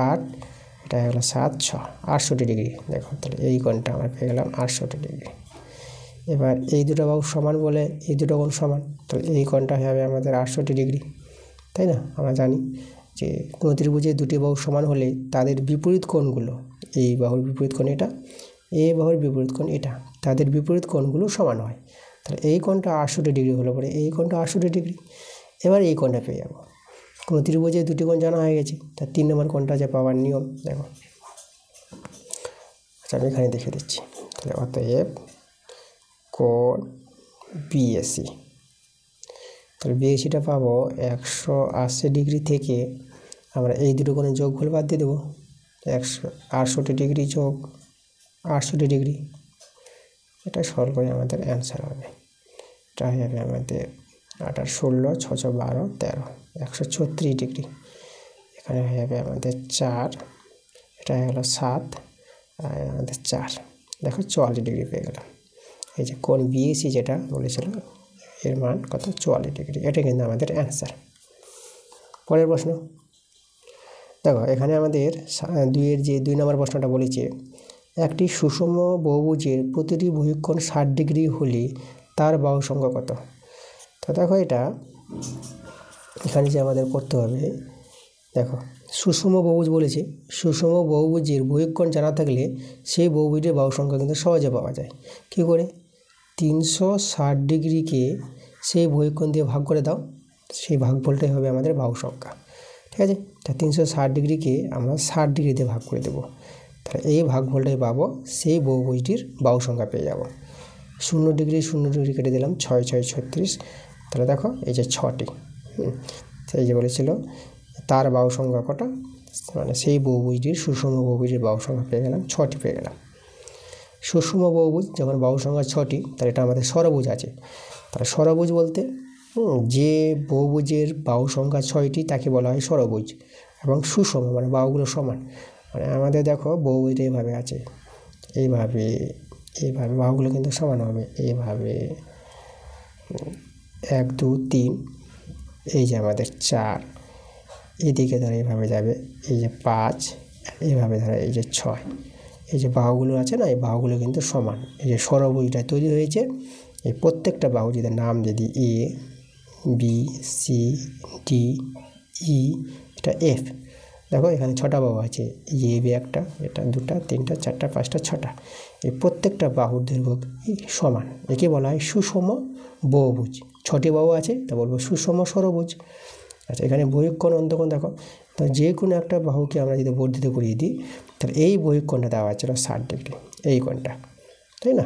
8, এটা হলো 7 6 68 ডিগ্রি। দেখো তাহলে এই কোণটা আমরা পেয়ে গেলাম 68 ডিগ্রি। এবার এই দুটো বাহু সমান বলে এই দুটো কোণ সমান, তাহলে এই কোণটা হবে আমাদের 68 ডিগ্রি, তাই না। আমরা জানি যে কোনো ত্রিভুজে দুটি বাহু সমান হলে তাদের বিপরীত কোণগুলো, এই বাহুর বিপরীত কোণ এটা, এই বাহুর বিপরীত কোণ এটা, তাদের বিপরীত কোণগুলো সমান হয়। তাহলে এই কোণটা 68 ডিগ্রি হলো পরে এই কোণটা 68 ডিগ্রি। এবার এই কোণটা পেয়ে যাবো। কোনো ত্রিভুজে দুটি কোণ জানা হয়ে গেছে, তার 3 নম্বর কোণটা যে পাওয়ার নিয়ম। দেখো আচ্ছা আমি এখানে দেখে দিচ্ছি। তাহলে অতএব কোণ বিএসি, তাহলে বিএসিটা পাবো 180 ডিগ্রি থেকে আমরা এই দুটো কোণের যোগফল বাদ দিয়ে দেবো, 168 ডিগ্রি যোগ 68 ডিগ্রি, এটা সরল করে আমাদের অ্যান্সার হবে। এটা হবে আমাদের 8 16 6 6 12 13, 136 ডিগ্রি। এখানে হয়ে যাবে আমাদের 4, এটা হলো 7 আর আমাদের 4, দেখো 44 ডিগ্রি পেয়ে গেলাম। এই যে কোণ বিএসি যেটা বলেছিল এর মান কত 44 ডিগ্রি। এটা কিন্তু আমাদের অ্যান্সার। পরের প্রশ্ন দেখো, এখানে আমাদের 2 নম্বর প্রশ্নটা বলেছে, একটি সুষম বহুভুজের প্রতিটি বহিঃকোণ 60 ডিগ্রি হলে তার বাহু সংখ্যা কত? তো দেখো এটা এখানে যে আমাদের করতে হবে, দেখো সুষম বহুভুজ বলেছে, সুষম বহুভুজের বহিঃকোণ জানা থাকলে সেই বহুভুজের বাহু সংখ্যা কিন্তু সহজে পাওয়া যায়। কী করে? 360 ডিগ্রিকে সেই বহিঃকোণ দিয়ে ভাগ করে দাও, সেই ভাগফলটাই হবে আমাদের বাহু সংখ্যা। ঠিক আছে, তা 360 ডিগ্রিকে আমরা 60 ডিগ্রিতে ভাগ করে দেবো, তাহলে এই ভাগফলটাই পাবো, সেই বহুভুজটির বাহু সংখ্যা পেয়ে যাব। 0 ডিগ্রি 0 ডিগ্রি কেটে দিলাম, 6 6 36, তাহলে দেখো এই যে 6টি। এই যে বলেছিল তার বাহু সংখ্যা কটা, মানে সেই বহুভুজটির সুষম বহুভুজের বাহু সংখ্যা পেয়ে গেলাম, 6টি পেয়ে গেলাম। সুষম বহুভুজ যখন বাহু সংখ্যা 6টি, তাহলে এটা আমাদের ষড়ভুজ আছে। তাহলে ষড়ভুজ বলতে যে বহুভুজের বাহু সংখ্যা 6টি তাকে বলা হয় ষড়ভুজ, এবং সুষম মানে বাহুগুলো সমান। মানে আমাদের দেখো বহুভুজটা এইভাবে আছে, এইভাবে এইভাবে বাহুগুলো কিন্তু সমান হবে, এইভাবে 1 2 3, এই যে আমাদের 4, এদিকে ধরো এইভাবে যাবে, এই যে 5, এইভাবে ধরো এই যে 6, এই যে বাহুগুলো আছে না, এই বাহুগুলো কিন্তু সমান। এই যে ষড়ভুজটা তৈরি হয়েছে, এই প্রত্যেকটা বাহু যদি নাম যদি A B C D E, এটা এফ, দেখো এখানে 6টা বাহু আছে, এ বি একটা, এটা 2টা 3টা 4টা 5টা 6টা, এই প্রত্যেকটা বাহুর দৈর্ঘ্য সমান, একে বলা হয় সুষম বহুভুজ। 6টি বাহু আছে, তা বলবো সুষম ষড়ভুজ। আচ্ছা, এখানে বহিঃকোণ অন্তঃকোণ দেখো, তো যে কোনো একটা বাহুকে আমরা যদি বর্ধিত করিয়ে দিই, তাহলে এই বহিঃকোণটা দেওয়া হচ্ছিল 60 ডিগ্রি, এই কোণটা, তাই না?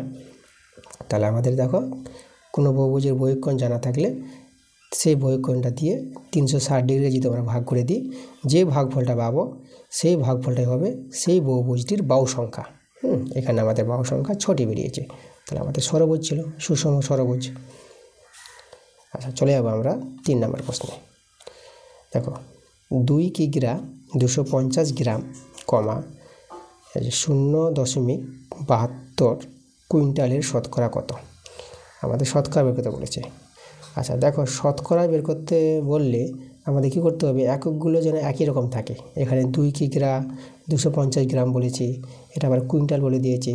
তাহলে আমাদের দেখো কোনো বহুভুজের বহিঃকোণ জানা থাকলে সেই বহিঃকোণটা দিয়ে 360 ডিগ্রি যদি আমরা ভাগ করে দিই, যে ভাগফলটা পাবো সেই ভাগফলটাই হবে সেই বহুভুজটির বাহু সংখ্যা। এখানে আমাদের বাহু সংখ্যা 6টি বেরিয়েছে, তাহলে আমাদের ষড়ভুজ ছিল, সুষম ষড়ভুজ। আচ্ছা, চলে যাবো আমরা 3 নম্বর প্রশ্নে। দেখো 2 কিগ্রা 250 গ্রাম, 0.72 কুইন্টালের শতকরা কত? আমাদের শতকরা বের করতে বলেছে। আচ্ছা দেখো, শতকরা বের করতে বললে আমাদের কী করতে হবে, এককগুলো যেন একই রকম থাকে। এখানে 2 কিগ্রা 250 গ্রাম বলেছি, এটা আবার কুইন্টাল বলে দিয়েছি।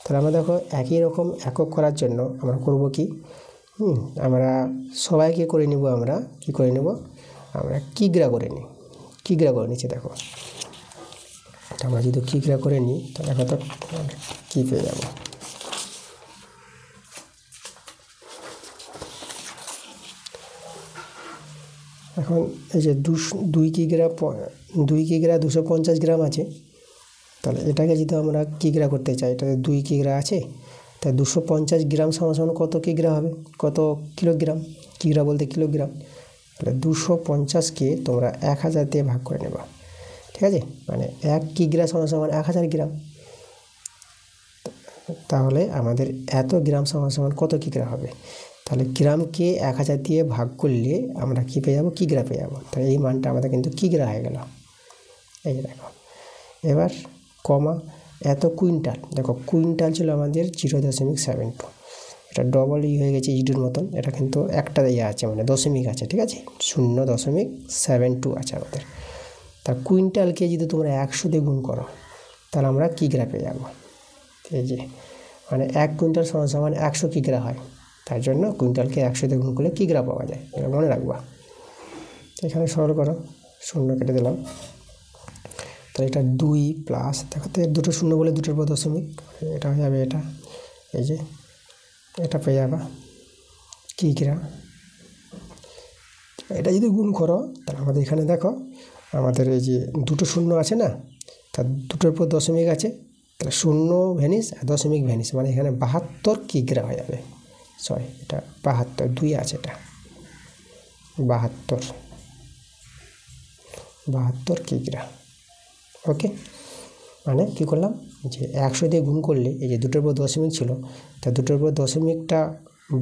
তাহলে আমরা দেখো একই রকম একক করার জন্য আমরা করব কি, আমরা সবাইকে করে নেব, আমরা কি করে নেব, আমরা কিগ্রা করে নিই, কিগ্রা করে নিচ্ছি। দেখো আমরা যদি কিগ্রা করে নিই, তাহলে দেখো তো কী পেয়ে যাব। এখন এই যে 2 কিগ্রা 250 গ্রাম আছে, তাহলে এটাকে যদি আমরা কিগ্রা করতে চাই, এটা 2 কিগ্রা আছে, তাই 250 গ্রাম সমান কত কিগ্রা হবে, কত কিলোগ্রাম, কিগ্রা বলতে কিলোগ্রাম। তাহলে 250কে তোমরা 1000 দিয়ে ভাগ করে নেবা, ঠিক আছে, মানে 1 কিগ্রা সমান 1000 গ্রাম। তাহলে আমাদের এত গ্রাম সমান কত কিগ্রা হবে, তাহলে গ্রামকে 1000 দিয়ে ভাগ করলে আমরা কী পেয়ে যাবো, কিগ্রা পেয়ে যাবো। তাহলে এই মানটা আমাদের কিন্তু কিগ্রা হয়ে গেল। এই যে দেখো, এবার কমা এত কুইন্টাল, দেখো কুইন্টাল ছিল আমাদের 0.72, এটা ডবল হয়ে গেছে ইডুর মতন, এটা কিন্তু একটা আছে, মানে দশমিক আছে, ঠিক আছে, 0.72 আছে আমাদের। তা কুইন্টালকে যদি তোমরা 100 দিয়ে গুণ করো, তাহলে আমরা কিগ্রা পেয়ে যাবো। এই যে মানে 1 কুইন্টাল সমান 100 কিগ্রা হয়, তার জন্য কুইন্টালকে 100 দিয়ে গুণ করলে কিগ্রা পাওয়া যায়, এটা মনে রাখবা। এখানে সরল করো, 0 কেটে দিলাম, তাহলে এটা 2 প্লাস, দেখো তো 2টো 0 বলে 2টোর পর দশমিক, এটা হয়ে যাবে, এটা এই যে এটা পেয়ে যাবা কিগ্রা। এটা যদি গুণ করো, তাহলে আমাদের এখানে দেখো আমাদের এই যে 2টো 0 আছে না, তার 2টোর পর দশমিক আছে, তাহলে 0 ভ্যানিস আর দশমিক ভ্যানিস, মানে এখানে 72 কিগ্রা হয়ে যাবে। সরি, এটা 72, 2 আছে, এটা 72 কিগ্রা। ওকে, মানে কী করলাম, যে 100 দিয়ে গুণ করলে এই যে 2টোর পর দশমিক ছিল, তা 2টোর পর দশমিকটা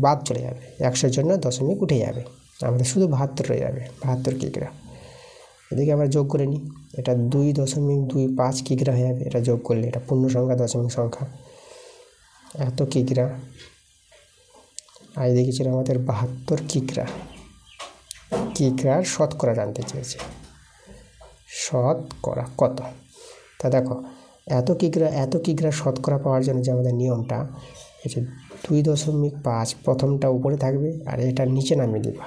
বাদ চলে যাবে, 100-এর জন্য দশমিক উঠে যাবে, আমাদের শুধু 72 রয়ে যাবে, 72 কিগ্রা। এদিকে আমরা যোগ করে নিই, এটা 2.25 কিগ্রা হয়ে যাবে, এটা যোগ করলে এটা পূর্ণ সংখ্যা দশমিক সংখ্যা, এত কিগ্রা আর এদিকে ছিল আমাদের 72 কিগ্রা। কিগ্রার শতকরা জানতে চেয়েছে, শতকরা কত। তা দেখো এত কিগ্রা শতকরা পাওয়ার জন্য যে আমাদের নিয়মটা, এই যে 2.5 প্রথমটা উপরে থাকবে আর এটা নিচে নামিয়ে দিবা,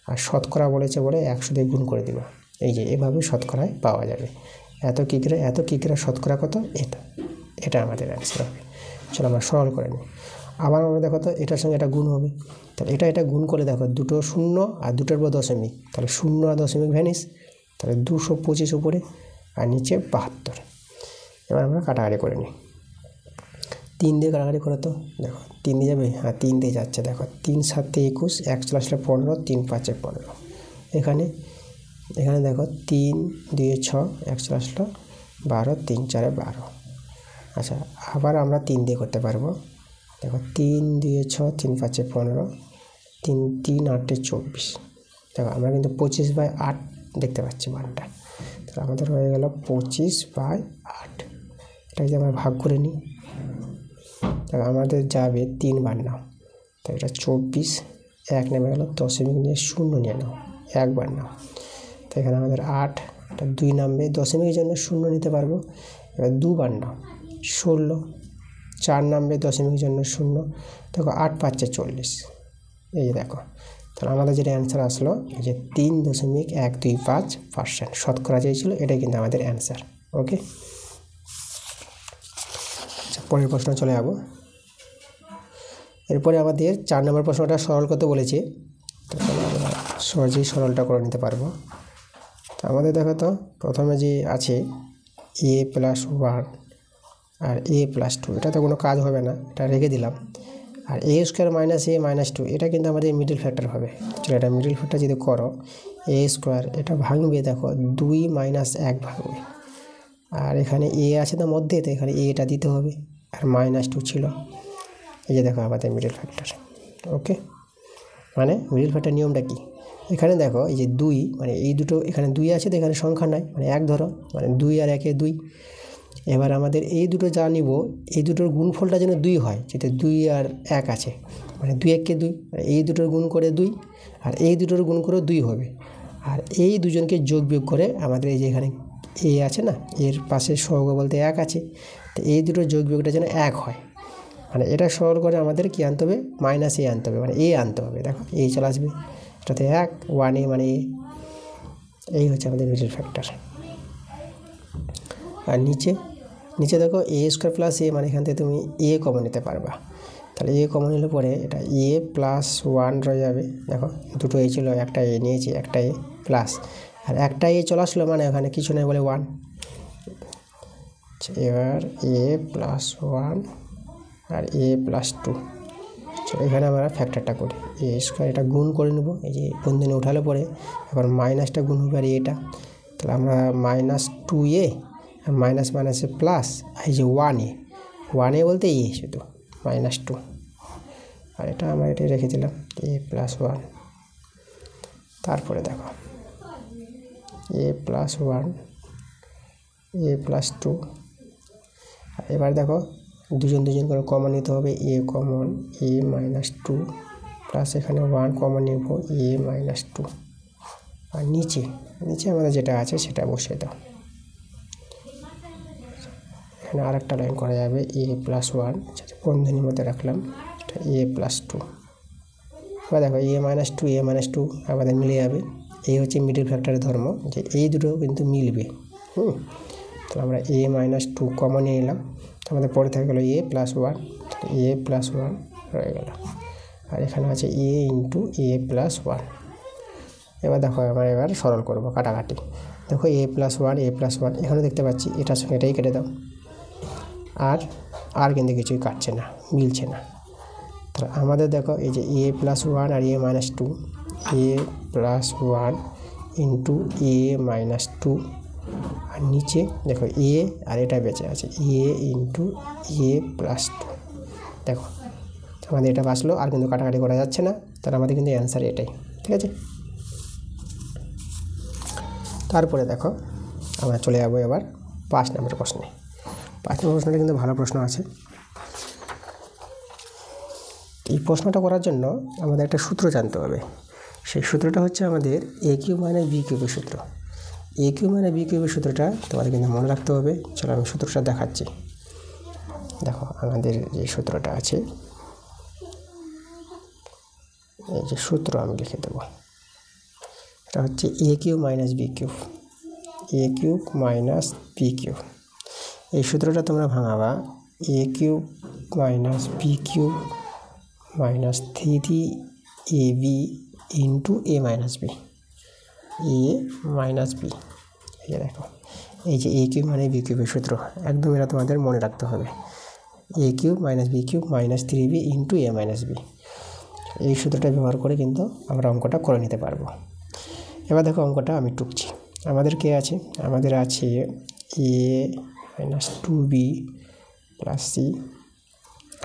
আর শতকরা বলেছে বলে 100 দিয়ে গুণ করে দিবা। এই যে এভাবে শতকরায় পাওয়া যাবে এত কিগ্রা শতকরা কত, এটা আমাদের অ্যান্সার হবে। চলো আমরা সরল করে নিই। আবার আমরা দেখো তো এটার সঙ্গে এটা গুণ হবে, তাহলে এটা গুণ করে দেখো, দুটো শূন্য আর দুটোর পর দশমিক, তাহলে শূন্য আর দশমিক ভ্যানিস, তাহলে 225 উপরে আর নিচে 72। এবার আমরা কাটাকাটি করে নিই। 3 দিয়ে কাটাকাটি করে তো দেখো 3 দিয়ে যাবে, হ্যাঁ 3 দিয়ে যাচ্ছে। দেখো 3 7 21, 1 চলে আসলে 15, 3 5 15। এখানে দেখো 3 2 6, 1 চলে আসলো 12, 3 4 12। আচ্ছা আবার আমরা 3 দিয়ে করতে পারবো। দেখো 3 2 6, 3 5 15, 3 3 8 24। দেখো আমরা কিন্তু 25/8 দেখতে পাচ্ছি মানটা, তাহলে আমাদের হয়ে গেল 25/8। এটা যদি আমরা ভাগ করে নিই, দেখো আমাদের যাবে 3 বার নাও, তাই এটা 24, 1 নেমে গেল, দশমিক নিয়ে 0 নিয়ে নাও, 1 বার নাও। তো এখানে আমাদের 8, এটা 2 নামবে, দশমিকের জন্য 0 নিতে পারবো। এবার 2 বার নাও, 16, 4 নামবে, দশমিকের জন্য 0। দেখো 8 5 40। এই যে দেখো, তাহলে আমাদের যেটা অ্যান্সার আসলো এই যে 3.125% শতকরা চেয়েছিল, এটাই কিন্তু আমাদের অ্যান্সার। ওকে, আচ্ছা পরের প্রশ্ন চলে যাবো। এরপরে আমাদের 4 নম্বর প্রশ্নটা সরল করতে বলেছে, তাহলে আমরা সহজেই সরলটা করে নিতে পারবো। তো আমাদের দেখো তো প্রথমে যে আছে a+1 আর a+2, এটা তো কোনো কাজ হবে না, এটা রেখে দিলাম। আর a² - a - 2 এটা কিন্তু আমাদের মিডল ফ্যাক্টর হবে। চলো এটা মিডল ফ্যাক্টর যদি করো, a² এটা ভাঙবে, দেখো 2 - 1 ভাঙবে। আর এখানে a আছে না মধ্যে, তো এখানে এটা দিতে হবে, আর -2 ছিল। এই যে দেখো আমাদের মিডল ফ্যাক্টর। ওকে, মানে মিডল ফ্যাক্টর নিয়মটা কি, এখানে দেখো এই যে 2, মানে এই দুটো এখানে 2 আছে, তো এখানে সংখ্যা নাই, মানে 1 ধরো, মানে 2 আর 1 2। এবার আমাদের এই দুটো যা নিব, এই দুটোর গুণফলটা যেন 2 হয়, যেটা 2 আর 1 আছে, মানে 2 1 2, মানে এই দুটোর গুণ করে 2 আর এই দুটোর গুণ করে 2 হবে। আর এই দুজনকে যোগ বিয়োগ করে আমাদের এই যে এখানে এ আছে না, এর পাশে সহগ বলতে 1 আছে, তো এই দুটোর যোগ বিয়োগটা যেন 1 হয়। মানে এটা সরল করে আমাদের কি আনতে হবে, -a আনতে হবে, মানে a আনতে হবে। দেখো a চলে আসবে, এটাতে 1 1a মানে a। এই হচ্ছে আমাদের মিডল ফ্যাক্টর। আর নিচে দেখো a² + a, মানে এখান থেকে তুমি a কমন নিতে পারবা। তাহলে a কমন নিলে পরে এটা a+1 রয়ে যাবে। দেখো দুটো a ছিল, একটা a নিয়েছি, একটা a প্লাস, আর একটা a চলে আসলো, মানে ওখানে কিছু নেই বলে 1। এবার a+1 আর a+2। চলো এখানে আমরা ফ্যাক্টরটা করি, a² এটা গুণ করে নেব, এই যে বন্ধনী উঠালে পরে এবার মাইনাসটা গুণ হবে আর এটা, তাহলে আমরা -2a আর মাইনাস মাইনাসে প্লাস, এই যে 1a বলতে a শুধু -2, আর এটা আমরা এটাই রেখে দিলাম a+1। তারপরে দেখো a+1 a+2, এবার দেখো দুজন করে কমন নিতে হবে, a কমন a - 2 প্লাস এখানে 1 কমন নেব a - 2, আর নিচে আমাদের যেটা আছে সেটা বসিয়ে দাও। এখানে আরেকটা লাইন করা যাবে a+1, বন্ধনীর মধ্যে রাখলাম, এটা a+2। এবার দেখো a - 2 আমাদের মিলে যাবে। এই হচ্ছে মিডল ফ্যাক্টরের ধর্ম, যে এই দুটো কিন্তু মিলবে। তাহলে আমরা a - 2 কমন নিয়ে নিলাম, আমাদের পরে থেকে গেলো a+1, a+1 রয়ে গেল, আর এখানে আছে a × a+1। এবার দেখো আমরা এবার সরল করব, কাটাকাটি। দেখো a+1 এখানে দেখতে পাচ্ছি, এটার সঙ্গে এটাই কেটে দাও, আর কিন্তু কিছুই কাটছে না, মিলছে না। তাহলে আমাদের দেখো এই যে a+1 R a - 2, a+1 × a - 2, আর নিচে দেখো a আর এটা বেঁচে আছে a × a+2। দেখো আমাদের এটা বাঁচলো, আর কিন্তু কাটাকাটি করা যাচ্ছে না, তাহলে আমাদের কিন্তু অ্যান্সার এটাই, ঠিক আছে। তারপরে দেখো আমরা চলে যাবো এবার 5 নম্বর প্রশ্নে। 5 নম্বর প্রশ্নটা কিন্তু ভালো প্রশ্ন আছে। এই প্রশ্নটা করার জন্য আমাদের একটা সূত্র জানতে হবে। সেই সূত্রটা হচ্ছে আমাদের এ কিউব মাইনাস বি কিউবের সূত্র। এ কিউব মাইনাস বি কিউবের সূত্রটা তোমাদের কিন্তু মনে রাখতে হবে। চলো আমি সূত্রটা দেখাচ্ছি। দেখো আমাদের যে সূত্রটা আছে, এই যে সূত্র আমি লিখে দেবো, এটা হচ্ছে এ cube minus B cube, A cube minus B cube. এই সূত্রটা তোমরা ভাঙাবা A cube minus B cube minus 3ab into A minus B, A minus B. এই যে দেখো, এই যে এ কিউব মানে বি কিউবের সূত্র, একদম এটা তোমাদের মনে রাখতে হবে। A cube minus B cube minus 3b into A minus B. এই সূত্রটা ব্যবহার করে কিন্তু আমরা অঙ্কটা করে নিতে পারবো। এবার দেখো অঙ্কটা আমি টুকছি। আমাদের কে আছে? আমাদের আছে a minus 2b plus c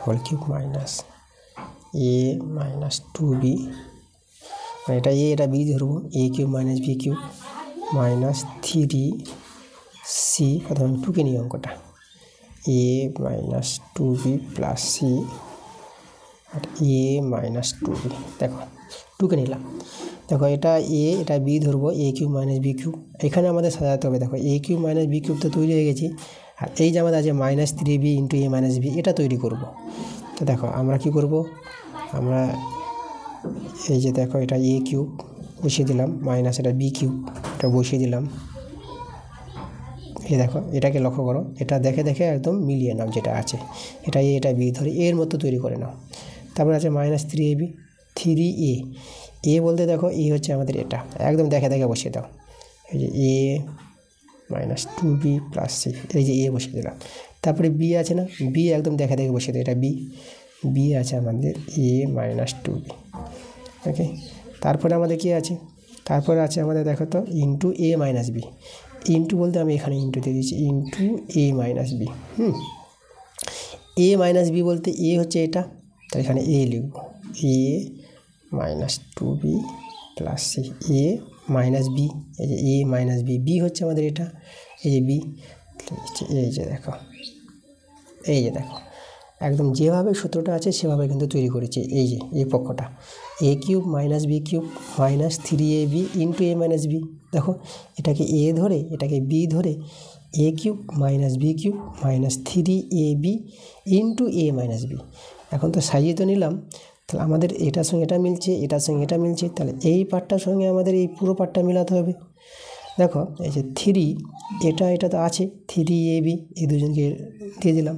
whole cube minus a minus 2b, এটা এ এটা বি ধরবো, a cube minus B cube minus 3c, প্রথমে আমি টুকে নিই অঙ্কটা, a minus 2b plus c আর এ মাইনাস 2b। দেখো টুকে নিলাম। দেখো এটা এ এটা বি ধরবো, a cube minus B cube. এখানে আমাদের সাজাতে হবে। দেখো a cube minus B cube তো তৈরি হয়ে গেছে, আর এই যে আমাদের আছে মাইনাস 3b ইন্টু এ মাইনাস বি, এটা তৈরি করব। তো দেখো আমরা কি করব, আমরা এই যে দেখো এটা এ কিউব বসিয়ে দিলাম, মাইনাস এটা বি কিউব এটা বসিয়ে দিলাম। এই দেখো এটাকে লক্ষ্য করো, এটা দেখে দেখে একদম মিলিয়ে নাও যেটা আছে, এটা এ এটা বি ধরে এর মতো তৈরি করে নাও। তারপর আছে মাইনাস 3ab, 3a, এ বলতে দেখো এ হচ্ছে আমাদের এটা, একদম দেখে দেখে বসিয়ে দাও। এই যে এ মাইনাস 2b প্লাস সি, এই যে এ বসিয়ে দিলাম। তারপরে বি আছে না, বি একদম দেখে দেখে বসিয়ে দাও, এটা বি, বি আছে আমাদের এ মাইনাস 2b। ওকে, তারপরে আমাদের কি আছে, তারপরে আছে আমাদের দেখো তো ইন্টু এ মাইনাস বি। ইন্টু বলতে আমি এখানে ইন্টু দিয়ে দিচ্ছি, into A minus B. A minus B বলতে এ হচ্ছে এটা, তাই এখানে এ লিখব, এ মাইনাস 2b প্লাস সি, এ মাইনাস বি, এই যে এ মাইনাস বি, বি হচ্ছে আমাদের এটা, এই যে বি। এই যে দেখো, এই যে দেখো একদম যেভাবে সূত্রটা আছে সেভাবে কিন্তু তৈরি করেছি। এই যে এই পক্ষটা a cube minus B cube minus 3ab into A minus b. দেখো এটাকে এ ধরে এটাকে বি ধরে a cube minus B cube minus 3ab into A minus b. এখন তো সাজিয়ে তো নিলাম, তাহলে আমাদের এটার সঙ্গে এটা মিলছে, এটার সঙ্গে এটা মিলছে, তাহলে এই পার্টটার সঙ্গে আমাদের এই পুরো পার্টটা মেলাতে হবে। দেখো এই যে 3, এটা তো আছে 3ab, এই দুজনকে দিয়ে দিলাম।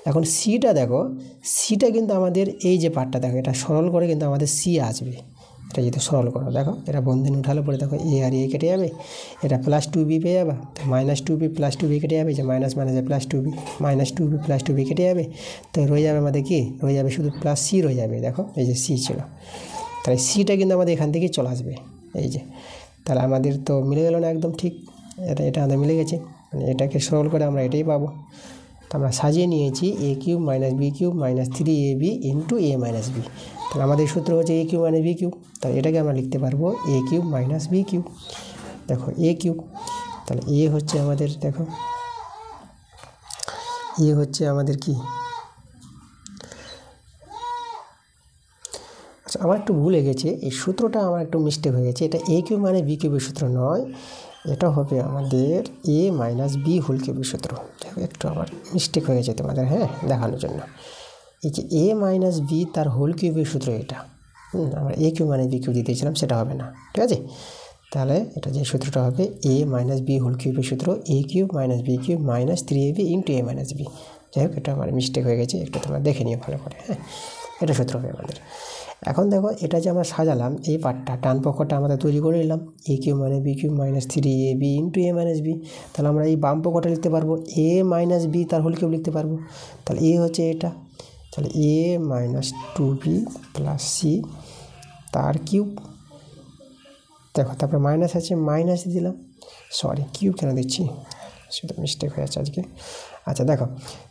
এখন সিটা দেখো, সিটা কিন্তু আমাদের এই যে পার্টটা দেখো, এটা সরল করে কিন্তু আমাদের সি আসবে। এটা যদি সরল করো দেখো, এটা বন্ধনী উঠালে পরে দেখো এ আর এ কেটে যাবে, এটা প্লাস 2b পেয়ে যাবে, মাইনাস 2b প্লাস 2b কেটে যাবে, যে মাইনাস মাইনাসে plus 2b, minus 2b plus 2b কেটে যাবে, তো রয়ে যাবে আমাদের কি, রয়ে যাবে শুধু প্লাস সি রয়ে যাবে। দেখো এই যে সি ছিল, তাহলে সিটা কিন্তু আমাদের এখান থেকেই চলে আসবে। এই যে তাহলে আমাদের তো মিলে গেল না একদম ঠিক, এটা আমাদের মিলে গেছে, মানে এটাকে সরল করে আমরা এটাই পাবো। তো আমরা সাজিয়ে নিয়েছি a cube minus B cube minus 3ab into A minus b. তাহলে আমাদের সূত্র হচ্ছে এ কিউব মাইনাস বি কিউব, তাহলে এটাকে আমরা লিখতে পারবো a cube minus B cube. দেখো এ কিউব, তাহলে এ হচ্ছে আমাদের, দেখো এ হচ্ছে আমাদের কি, আচ্ছা আমার একটু ভুলে গেছে, এই সূত্রটা আমার একটু মিস্টেক হয়ে গেছে, এটা এ কিউব মানে বি কিউবের সূত্র নয়, এটা হবে আমাদের এ মাইনাস বি হোল কিউবের সূত্র। একটু আমার মিস্টেক হয়ে গেছে তোমাদের, হ্যাঁ দেখানোর জন্য। এই যে এ মাইনাস বি তার হোল কিউবের সূত্র এটা, আমরা এ কিউব মাইনাস বি কিউব দিতেছিলাম, সেটা হবে না, ঠিক আছে। তাহলে এটা যে সূত্রটা হবে এ মাইনাস বি হোল কিউবের সূত্র, a cube minus B cube minus 3ab into A minus b. যাই হোক এটা আমার মিস্টেক হয়ে গেছে, একটু তোমরা দেখে নিও ভালো করে, হ্যাঁ এটা সূত্র হবে আমাদের। এখন দেখো এটা যে আমরা সাজালাম, এই পার্টটা ডান পক্ষটা আমরা তৈরি করে নিলাম, a cube minus B cube minus 3ab into A minus b. তাহলে আমরা এই বাম পক্ষটা লিখতে পারবো এ মাইনাস বি তার হোল কিউব লিখতে পারবো। তাহলে এ হচ্ছে এটা, তাহলে a minus 2b plus c তার কিউব। দেখো তারপরে মাইনাস আছে, মাইনাস দিলাম, সরি কিউব কেন দিচ্ছি, সেটা মিস্টেক হয়ে যাচ্ছে আজকে। আচ্ছা দেখো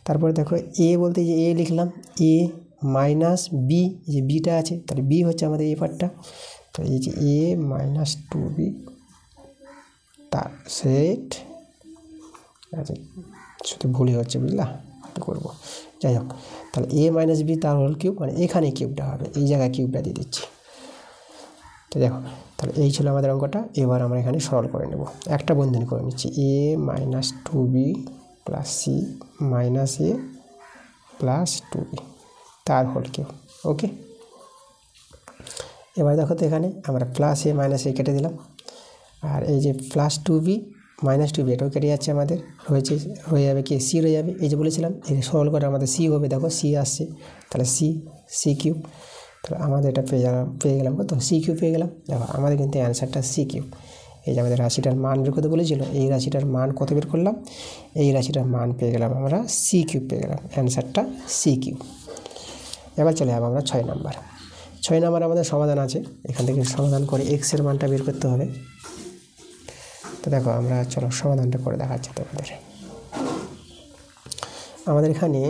তারপরে দেখো এ বলতে যে এ লিখলাম, এ মাইনাস বি, যে বিটা আছে, তাহলে বি হচ্ছে আমাদের এই পার্টটা, তো এই যে এ মাইনাস 2b তার সেট, আচ্ছা শুধু ভুলই হচ্ছে বুঝলা, করব। যাই হোক, তাহলে a মাইনাস বি তার হোল কিউব, মানে এখানে কিউবটা হবে, এই জায়গায় কিউবটা দিয়ে দিচ্ছি। তো দেখো, তাহলে এই ছিল আমাদের অঙ্কটা। এবার আমরা এখানে সরল করে নেব, একটা বন্ধনী করে নিচ্ছি, a minus 2b plus C minus a plus 2b তার হোল কিউব। ওকে, এবার দেখো তো এখানে আমরা প্লাস a মাইনাস a কেটে দিলাম, আর এই যে প্লাস 2b মাইনাস 2b এটাও কেটে যাচ্ছে, আমাদের হয়ে যাবে কি সি রয়ে যাবে। এই যে বলেছিলাম এই সরল করে আমাদের সি হবে, দেখো সি আসছে, তাহলে সি কিউব। তাহলে আমাদের এটা পেয়ে গেলাম কত, সি কিউব পেয়ে গেলাম। দেখো আমাদের কিন্তু অ্যান্সারটা সি কিউব। এই যে আমাদের রাশিটার মান বের করতে বলেছিল, এই রাশিটার মান কত বের করলাম, এই রাশিটার মান পেয়ে গেলাম আমরা সি কিউব পেয়ে গেলাম, অ্যান্সারটা সি কিউব। এবার চলে যাবো আমরা 6 নাম্বার। 6 নাম্বার আমাদের সমাধান আছে, এখান থেকে সমাধান করে এক্সের মানটা বের করতে হবে। তো দেখো আমরা চলো সমাধানটা করে দেখাচ্ছি তোমাদের। আমাদের এখানে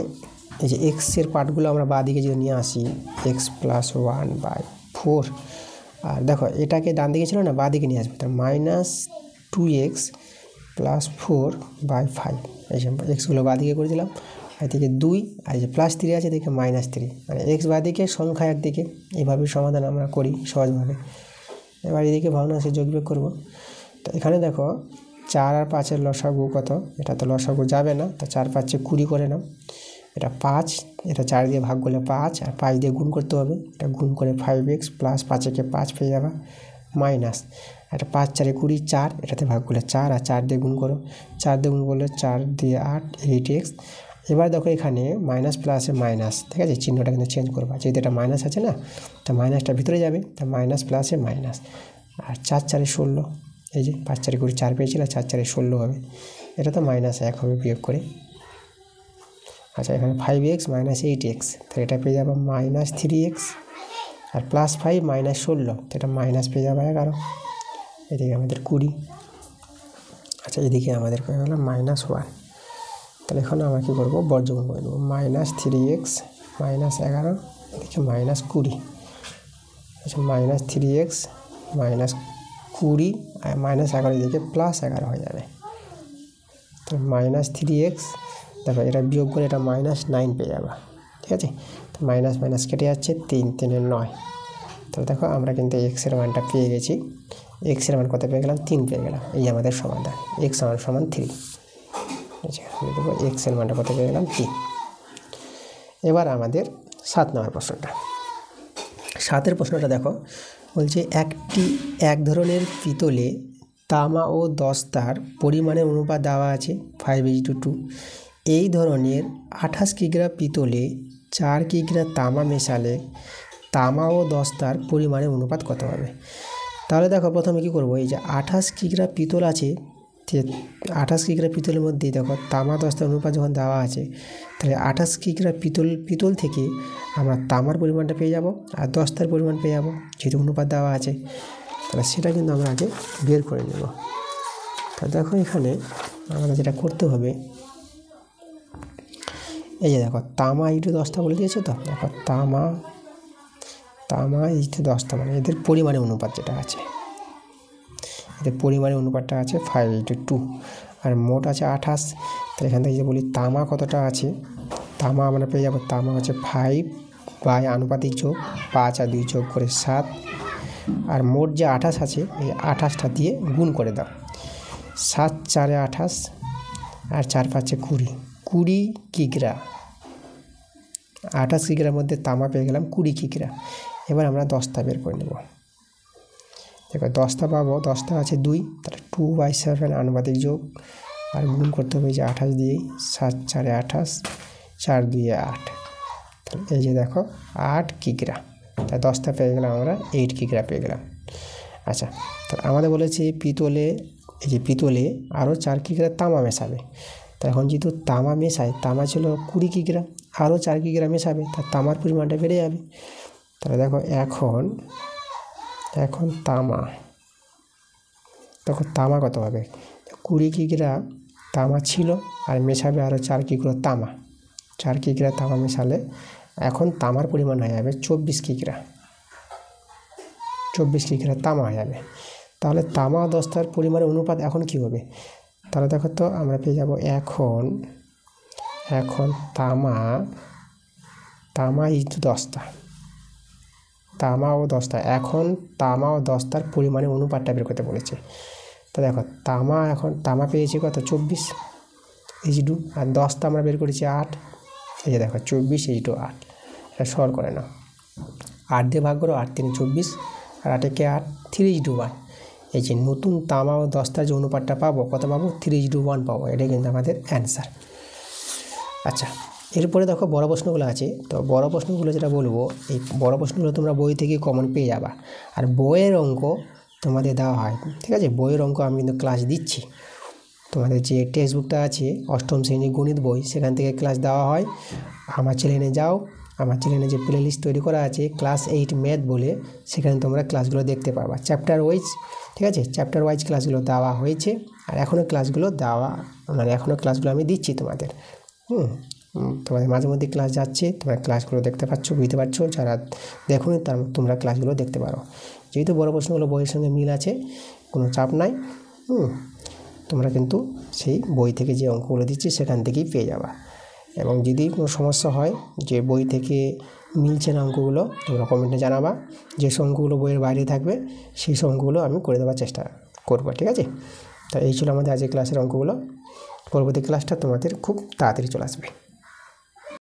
এই যে এক্সের পার্টগুলো আমরা বাঁ দিকে যদি নিয়ে আসি, এক্স প্লাস 1/4, আর দেখো এটাকে ডান দিকে ছিল না, বাঁ দিকে নিয়ে আসবে, তার মাইনাস 2x প্লাস 4/5, এই সব এক্সগুলো বাঁ দিকে করেছিলাম, এদিকে 2, আর এই যে প্লাস 3 আছে এদিকে মাইনাস 3, মানে এক্স বাঁ দিকে সংখ্যা একদিকে, এইভাবে সমাধান আমরা করি সহজভাবে। এবার এদিকে ভগ্নাংশে যোগ বিয়োগ করবো। তো এখানে দেখো 4 আর 5-এর লসাগু কত, এটা তো লসাগু যাবে না, তো 4 5 20 করে নাও, এটা 5, এটা 4 দিয়ে ভাগ করলে 5, আর 5 দিয়ে গুণ করতে হবে, এটা গুণ করে 5x প্লাস 5 5 পেয়ে যাবে, মাইনাস এটা 5 4 20 4, এটাতে ভাগ করলে 4, আর 4 দিয়ে গুণ করো, 4 দিয়ে গুণ করলে 4 দিয়ে 8 8x। এবার দেখো এখানে মাইনাস প্লাসে মাইনাস, ঠিক আছে, চিহ্নটা কিন্তু চেঞ্জ করবা, যেহেতু এটা মাইনাস আছে না, তা মাইনাসটা ভিতরে যাবে, তা মাইনাস প্লাসে মাইনাস, আর 4 4 16, এই যে 5 4 20 4 পেয়েছিল, 4 4 16 হবে, এটা তো মাইনাস 1 হবে বিয়োগ করে। আচ্ছা, এখানে 5x মাইনাস 8x, তো এটা পেয়ে যাবো মাইনাস 3x, আর প্লাস 5 মাইনাস 16, তো এটা মাইনাস পেয়ে যাবে 11, এদিকে আমাদের 20। আচ্ছা, এদিকে আমাদের পেয়ে গেল -1, তাহলে এখন আমরা কী করবো, বর্গমূল করে নেবো, মাইনাস 3x মাইনাস 11, এদিকে মাইনাস 20। আচ্ছা, মাইনাস 3x মাইনাস 20 আর মাইনাস 11 এদিকে প্লাস 11 হয়ে যাবে, তো মাইনাস 3x, দেখো এটা বিয়োগ করে এটা -9 পেয়ে যাবে, ঠিক আছে। তো মাইনাস মাইনাস কেটে যাচ্ছে, 3 3 9, তাহলে দেখো আমরা কিন্তু এক্সের মানটা পেয়ে গেছি। এক্সের মান কত পেয়ে গেলাম, 3 পেয়ে গেলাম, এই আমাদের সমাধান, এক্স সমান 3। আচ্ছা, দেখো এক্সের মানটা কত পেয়ে গেলাম, 3। এবার আমাদের 7 নম্বর প্রশ্নটা। 7-এর প্রশ্নটা দেখো, বলছে এক ধরনের পিতলে তামা ও দস্তার পরিমাণের অনুপাত দেওয়া আছে 5:2। এই ধরনের 28 কিগ্রা পিতলে 4 কিগ্রা তামা মেশালে তামা ও দস্তার পরিমাণের অনুপাত কত হবে। তাহলে দেখো প্রথমে কী করবো, এই যে 28 কিগ্রা পিতল আছে, 28 কিগ্রা পিতলের মধ্যে দেখো তামা দস্তার অনুপাত যখন দেওয়া আছে, তাহলে 28 কিগ্রা পিতল থেকে আমরা তামার পরিমাণটা পেয়ে যাব, আর দস্তার পরিমাণ পেয়ে যাব, যেহেতু অনুপাত দেওয়া আছে, তাহলে সেটা কিন্তু আমরা আগে বের করে নেব। তা দেখো এখানে আমরা যেটা করতে হবে, এই যে দেখো তামা ইন্টু দস্তা বলে দিয়েছে, তো দেখো তামা ইন্টু দস্তা, মানে এদের পরিমাণের অনুপাত যেটা আছে, এদের পরিমাণের অনুপাতটা আছে 5:2, আর মোট আছে 28। তাহলে এখান থেকে যে বলি তামা কতটা আছে, তামা আমরা পেয়ে যাবো, তামা হচ্ছে 5 বাই আনুপাতিক যোগ 5 আর 2 যোগ করে 7, আর মোট যে 28 আছে, এই 28টা দিয়ে গুণ করে দাও, 7 4 28, আর 4 5 20 কিগ্রা, 28 কিগ্রার মধ্যে তামা পেয়ে গেলাম 20 কিগ্রা। এবার আমরা দস্তা বের করে নেব। দেখো দস্তা পাবো, দস্তা আছে 2, তাহলে 2/7 আনুপাতিক যোগ, আর গুণ করতে হবে যে 28 দিয়েই, 7 4 28, 4 2 8, তাহলে এই যে দেখো 8 কিগ্রা, তা দস্তা পেয়ে গেলাম আমরা 8 কিগ্রা পেয়ে গেলাম। আচ্ছা, তো আমাদের বলেছে পিতলে, এই যে পিতলে আরও 4 কিগ্রা তামা মেশাবে, তা এখন যেহেতু তামা মেশায়, তামা ছিল 20 কিগ্রা, আরও 4 কিগ্রা মেশাবে, তার তামার পরিমাণটা বেড়ে যাবে। তাহলে দেখো এখন তামা, তখন তামা কত হবে, 20 কিগ্রা তামা ছিল, আর মেশাবে আরও 4 কিগ্রা তামা, 4 কিগ্রা তামা মেশালে এখন তামার পরিমাণ হয়ে যাবে 24 কিগ্রা, 24 কিগ্রা তামা হয়ে যাবে। তাহলে তামা দস্তার পরিমাণের অনুপাত এখন কি হবে, তাহলে দেখো তো আমরা পেয়ে যাব, এখন এখন তামা ইজ দস্তা, তামা ও দস্তা। এখন তামা ও দস্তার পরিমাণে অনুপাতটা বের করতে বলেছে। তো দেখো তামা পেয়েছি কত 24 H2, আর দস্তা আমরা বের করেছি 8। এই যে দেখো 24 H2 8, এটা সর করে না। 8 দিয়ে ভাগ করো, 8 3 24, আর 8 কে 8, 3:1। এই যে নতুন তামা ও দস্তার যে অনুপাতটা পাবো, কত পাবো? 3:1 পাবো। এটাই কিন্তু আমাদের অ্যান্সার। আচ্ছা, এরপরে দেখো বড় প্রশ্নগুলো আছে। তো বড় প্রশ্নগুলো যেটা বলবো, এই বড় প্রশ্নগুলো তোমরা বই থেকে কমন পেয়ে যাবা। আর বইয়ের অঙ্ক তোমাদের দেওয়া হয়, ঠিক আছে? বইয়ের অঙ্ক আমি কিন্তু ক্লাস দিচ্ছি। তোমাদের যে টেক্সট বুকটা আছে অষ্টম শ্রেণীর গণিত বই, সেখান থেকে ক্লাস দেওয়া হয়। আমার চ্যানেলে যাও, আমার চ্যানেলে যে প্লে লিস্ট তৈরি করা আছে ক্লাস 8 ম্যাথ বলে, সেখানে তোমরা ক্লাসগুলো দেখতে পারবা চ্যাপ্টার ওয়াইজ, ঠিক আছে? চ্যাপ্টার ওয়াইজ ক্লাসগুলো দেওয়া হয়েছে, আর এখনও ক্লাসগুলো এখনও ক্লাসগুলো আমি দিচ্ছি তোমাদের। তোমাদের মাঝে মধ্যে ক্লাস যাচ্ছে, তোমরা ক্লাসগুলো দেখতে পাচ্ছ, বুঝতে পারছো। যারা দেখোনি তোমরা ক্লাসগুলো দেখতে পারো। যেহেতু বড় প্রশ্নগুলো বইয়ের সঙ্গে মিল আছে, কোনো চাপ নাই। তোমরা কিন্তু সেই বই থেকে যে অঙ্কগুলো দিচ্ছি সেখান থেকেই পেয়ে যাবা। এবং যদি কোনো সমস্যা হয় যে বই থেকে মিলছে না অঙ্কগুলো, তোমরা কমেন্টে জানাবা। যে অঙ্কগুলো বইয়ের বাইরে থাকবে সেই অঙ্কগুলো আমি করে দেওয়ার চেষ্টা করবো, ঠিক আছে? তো এই ছিল আমাদের আজকের ক্লাসের অঙ্কগুলো। পরবর্তী ক্লাসটা তোমাদের খুব তাড়াতাড়ি চলে আসবে।